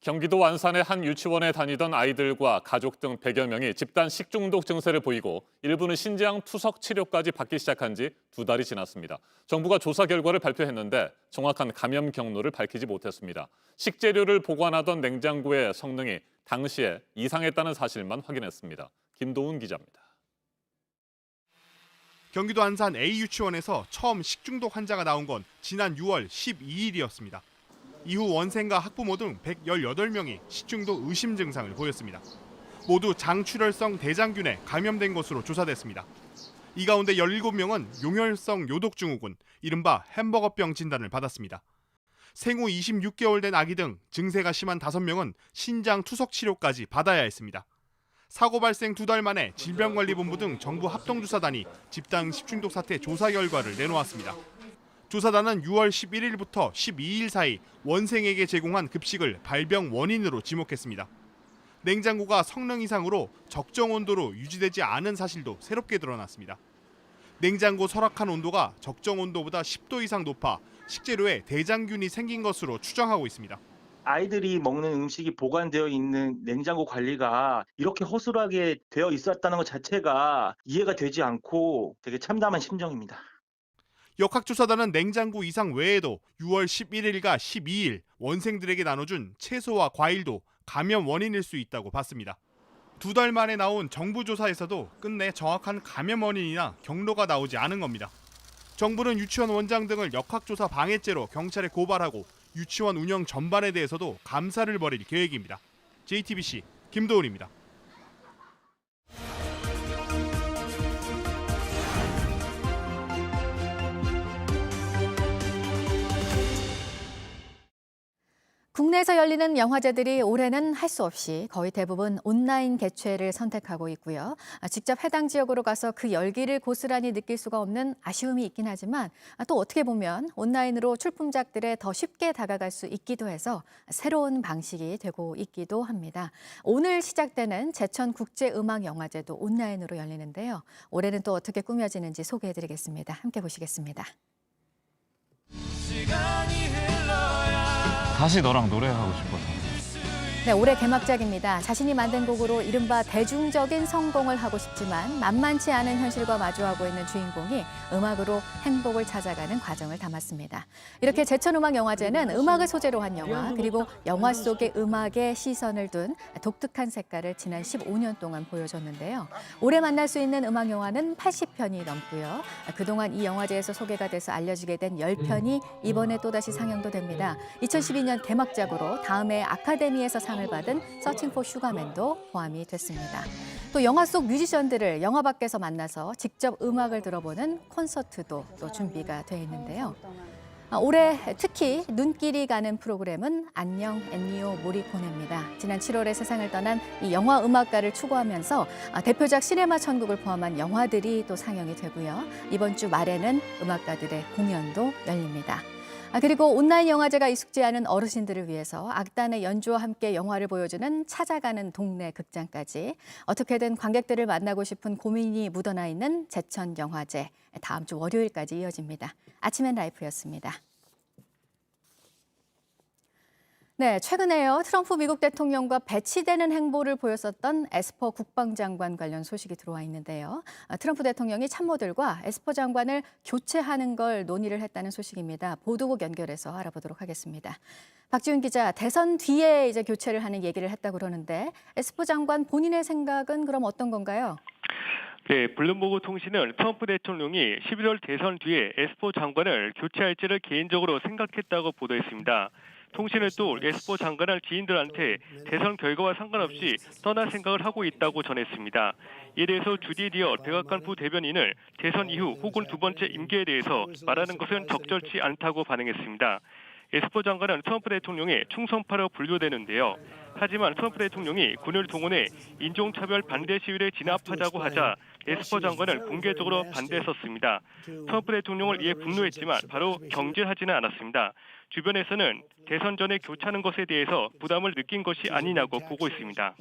경기도 안산의 한 유치원에 다니던 아이들과 가족 등 100여 명이 집단 식중독 증세를 보이고 일부는 신장 투석 치료까지 받기 시작한 지 2달이 지났습니다. 정부가 조사 결과를 발표했는데 정확한 감염 경로를 밝히지 못했습니다. 식재료를 보관하던 냉장고의 성능이 당시에 이상했다는 사실만 확인했습니다. 김도훈 기자입니다. 경기도 안산 A유치원에서 처음 식중독 환자가 나온 건 지난 6월 12일이었습니다. 이후 원생과 학부모 등 118명이 식중독 의심 증상을 보였습니다. 모두 장출혈성 대장균에 감염된 것으로 조사됐습니다. 이 가운데 17명은 용혈성 요독증후군, 이른바 햄버거병 진단을 받았습니다. 생후 26개월 된 아기 등 증세가 심한 5명은 신장 투석 치료까지 받아야 했습니다. 사고 발생 2달 만에 질병관리본부 등 정부 합동조사단이 집단 식중독 사태 조사 결과를 내놓았습니다. 조사단은 6월 11일부터 12일 사이 원생에게 제공한 급식을 발병 원인으로 지목했습니다. 냉장고가 성능 이상으로 적정 온도로 유지되지 않은 사실도 새롭게 드러났습니다. 냉장고 설악한 온도가 적정 온도보다 10도 이상 높아 식재료에 대장균이 생긴 것으로 추정하고 있습니다. 아이들이 먹는 음식이 보관되어 있는 냉장고 관리가 이렇게 허술하게 되어 있었다는 것 자체가 이해가 되지 않고 되게 참담한 심정입니다. 역학조사단은 냉장고 이상 외에도 6월 11일과 12일 원생들에게 나눠준 채소와 과일도 감염 원인일 수 있다고 봤습니다. 2달 만에 나온 정부 조사에서도 끝내 정확한 감염 원인이나 경로가 나오지 않은 겁니다. 정부는 유치원 원장 등을 역학조사 방해죄로 경찰에 고발하고 유치원 운영 전반에 대해서도 감사를 벌일 계획입니다. JTBC 김도훈입니다. 국내에서 열리는 영화제들이 올해는 할 수 없이 거의 대부분 온라인 개최를 선택하고 있고요. 직접 해당 지역으로 가서 그 열기를 고스란히 느낄 수가 없는 아쉬움이 있긴 하지만 또 어떻게 보면 온라인으로 출품작들에 더 쉽게 다가갈 수 있기도 해서 새로운 방식이 되고 있기도 합니다. 오늘 시작되는 제천국제음악영화제도 온라인으로 열리는데요. 올해는 또 어떻게 꾸며지는지 소개해드리겠습니다. 함께 보시겠습니다. 다시 너랑 노래하고 싶어서. 네, 올해 개막작입니다. 자신이 만든 곡으로 이른바 대중적인 성공을 하고 싶지만 만만치 않은 현실과 마주하고 있는 주인공이 음악으로 행복을 찾아가는 과정을 담았습니다. 이렇게 제천음악영화제는 음악을 소재로 한 영화 그리고 영화 속의 음악에 시선을 둔 독특한 색깔을 지난 15년 동안 보여줬는데요. 올해 만날 수 있는 음악영화는 80편이 넘고요. 그동안 이 영화제에서 소개가 돼서 알려지게 된 10편이 이번에 또다시 상영도 됩니다. 2012년 개막작으로 다음해 아카데미에서 상을 받은 서칭 포 슈가맨도 포함이 됐습니다. 또 영화 속 뮤지션들을 영화 밖에서 만나서 직접 음악을 들어보는 콘서트도 또 준비가 돼 있는데요. 올해 특히 눈길이 가는 프로그램은 안녕 엔니오 모리코네입니다. 지난 7월에 세상을 떠난 이 영화 음악가를 추구하면서 대표작 시네마 천국을 포함한 영화들이 또 상영이 되고요. 이번 주 말에는 음악가들의 공연도 열립니다. 그리고 온라인 영화제가 익숙지 않은 어르신들을 위해서 악단의 연주와 함께 영화를 보여주는 찾아가는 동네 극장까지 어떻게든 관객들을 만나고 싶은 고민이 묻어나 있는 제천영화제 다음 주 월요일까지 이어집니다. 아침엔 라이프였습니다. 네, 최근에요. 트럼프 미국 대통령과 배치되는 행보를 보였었던 에스퍼 국방장관 관련 소식이 들어와 있는데요. 트럼프 대통령이 참모들과 에스퍼 장관을 교체하는 걸 논의를 했다는 소식입니다. 보도국 연결해서 알아보도록 하겠습니다. 박지훈 기자, 대선 뒤에 이제 교체를 하는 얘기를 했다고 그러는데 에스퍼 장관 본인의 생각은 그럼 어떤 건가요? 네, 블룸버그 통신은 트럼프 대통령이 11월 대선 뒤에 에스퍼 장관을 교체할지를 개인적으로 생각했다고 보도했습니다. 통신은 또 에스퍼 장관할 지인들한테 대선 결과와 상관없이 떠날 생각을 하고 있다고 전했습니다. 이에 대해서 주디 디어 백악관 부대변인은 대선 이후 혹은 두 번째 임기에 대해서 말하는 것은 적절치 않다고 반응했습니다. 에스퍼 장관은 트럼프 대통령의 충성파로 분류되는데요. 하지만 트럼프 대통령이 군을 동원해 인종차별 반대 시위를 진압하자고 하자 에스퍼 장관은 공개적으로 반대했었습니다. 트럼프 대통령을 이에 분노했지만 바로 경질하지는 않았습니다. 주변에서는 대선 전에 교차하는 것에 대해서 부담을 느낀 것이 아니냐고 보고 있습니다.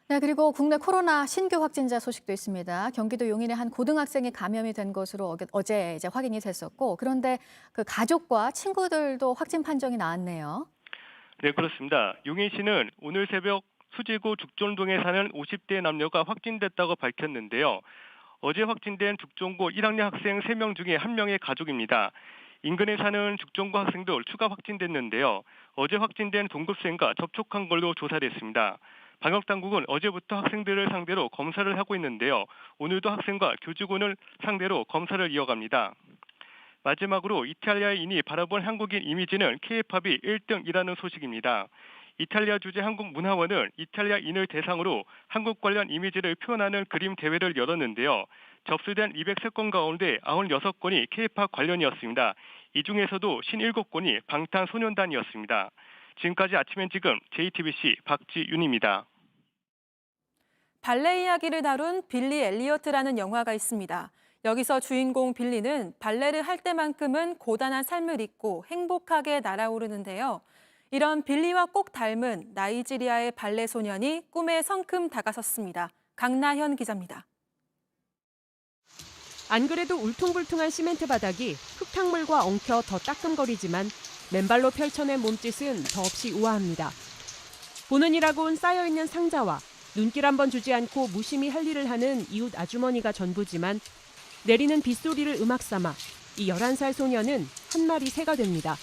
네, 그리고 국내 코로나 신규 확진자 소식도 있습니다. 경기도 용인의 한 고등학생이 감염이 된 것으로 어제 확인이 됐었고, 그런데 그 가족과 친구들도 확진 판정이 나왔네요. 네, 그렇습니다. 용인시는 오늘 새벽 수지구 죽전동에 사는 50대 남녀가 확진됐다고 밝혔는데요. 어제 확진된 죽전고 1학년 학생 3명 중에 1명의 가족입니다. 인근에 사는 죽전고 학생도 추가 확진됐는데요. 어제 확진된 동급생과 접촉한 걸로 조사됐습니다. 방역당국은 어제부터 학생들을 상대로 검사를 하고 있는데요. 오늘도 학생과 교직원을 상대로 검사를 이어갑니다. 마지막으로 이탈리아인이 바라본 한국인 이미지는 K-팝이 1등이라는 소식입니다. 이탈리아 주재 한국문화원은 이탈리아인을 대상으로 한국 관련 이미지를 표현하는 그림 대회를 열었는데요. 접수된 203건 가운데 96건이 K-팝 관련이었습니다. 이 중에서도 57건이 방탄소년단이었습니다. 지금까지 아침엔 지금 JTBC 박지윤입니다. 발레 이야기를 다룬 빌리 엘리어트라는 영화가 있습니다. 여기서 주인공 빌리는 발레를 할 때만큼은 고단한 삶을 잊고 행복하게 날아오르는데요. 이런 빌리와 꼭 닮은 나이지리아의 발레 소년이 꿈에 성큼 다가섰습니다. 강나현 기자입니다. 안 그래도 울퉁불퉁한 시멘트 바닥이 흙탕물과 엉켜 더 따끔거리지만 맨발로 펼쳐낸 몸짓은 더없이 우아합니다. 보는 이라고는 쌓여있는 상자와 눈길 한번 주지 않고 무심히 할 일을 하는 이웃 아주머니가 전부지만 내리는 빗소리를 음악 삼아 이 11살 소년은 한 마리 새가 됩니다.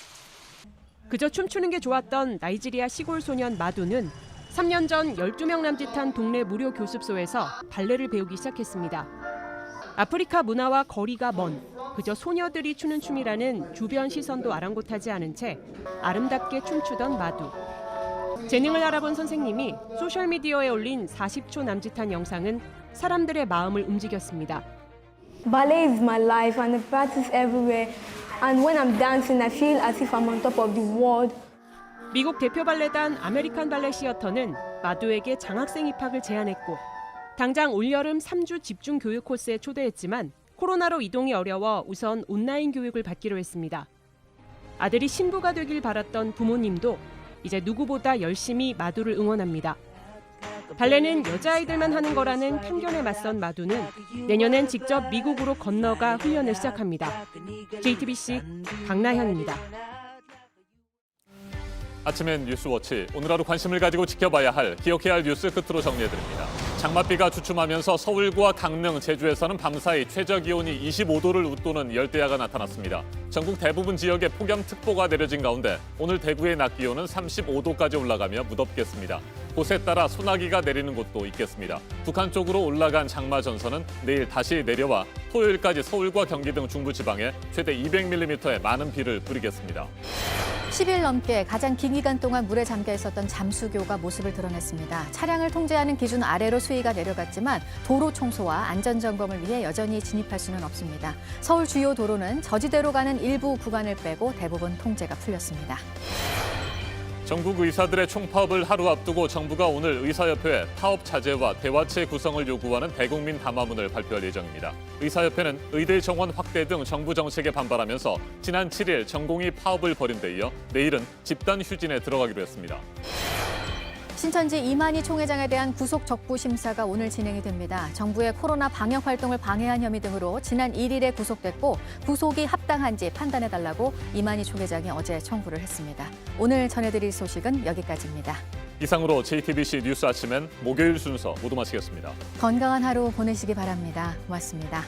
그저 춤추는 게 좋았던 나이지리아 시골 소년 마두는 3년 전 12명 남짓한 동네 무료 교습소에서 발레를 배우기 시작했습니다. 아프리카 문화와 거리가 먼 그저 소녀들이 추는 춤이라는 주변 시선도 아랑곳하지 않은 채 아름답게 춤추던 마두. 재능을 알아본 선생님이 소셜미디어에 올린 40초 남짓한 영상은 사람들의 마음을 움직였습니다. Ballet is my life and I practice everywhere. And when I'm dancing, I feel as if I'm on top of the world. 미국 대표 발레단 아메리칸 발레 시어터는 마두에게 장학생 입학을 제안했고 당장 올여름 3주 집중 교육 코스에 초대했지만 코로나로 이동이 어려워 우선 온라인 교육을 받기로 했습니다. 아들이 신부가 되길 바랐던 부모님도 이제 누구보다 열심히 마두를 응원합니다. 발레는 여자아이들만 하는 거라는 편견에 맞선 마두는 내년엔 직접 미국으로 건너가 훈련을 시작합니다. JTBC 강나현입니다. 아침엔 뉴스워치, 오늘 하루 관심을 가지고 지켜봐야 할, 기억해야 할 뉴스 끝으로 정리해드립니다. 장맛비가 주춤하면서 서울과 강릉, 제주에서는 밤사이 최저기온이 25도를 웃도는 열대야가 나타났습니다. 전국 대부분 지역에 폭염특보가 내려진 가운데 오늘 대구의 낮 기온은 35도까지 올라가며 무덥겠습니다. 곳에 따라 소나기가 내리는 곳도 있겠습니다. 북한 쪽으로 올라간 장마 전선은 내일 다시 내려와 토요일까지 서울과 경기 등 중부지방에 최대 200mm의 많은 비를 뿌리겠습니다. 10일 넘게 가장 긴 기간 동안 물에 잠겨 있었던 잠수교가 모습을 드러냈습니다. 차량을 통제하는 기준 아래로 수위가 내려갔지만 도로 청소와 안전점검을 위해 여전히 진입할 수는 없습니다. 서울 주요 도로는 저지대로 가는 일부 구간을 빼고 대부분 통제가 풀렸습니다. 전국 의사들의 총파업을 하루 앞두고 정부가 오늘 의사협회에 파업 자제와 대화체 구성을 요구하는 대국민 담화문을 발표할 예정입니다. 의사협회는 의대 정원 확대 등 정부 정책에 반발하면서 지난 7일 전공의 파업을 벌인 데 이어 내일은 집단 휴진에 들어가기로 했습니다. 신천지 이만희 총회장에 대한 구속 적부 심사가 오늘 진행이 됩니다. 정부의 코로나 방역 활동을 방해한 혐의 등으로 지난 1일에 구속됐고 구속이 합당한지 판단해달라고 이만희 총회장이 어제 청구를 했습니다. 오늘 전해드릴 소식은 여기까지입니다. 이상으로 JTBC 뉴스 아침엔 목요일 순서 모두 마치겠습니다. 건강한 하루 보내시기 바랍니다. 고맙습니다.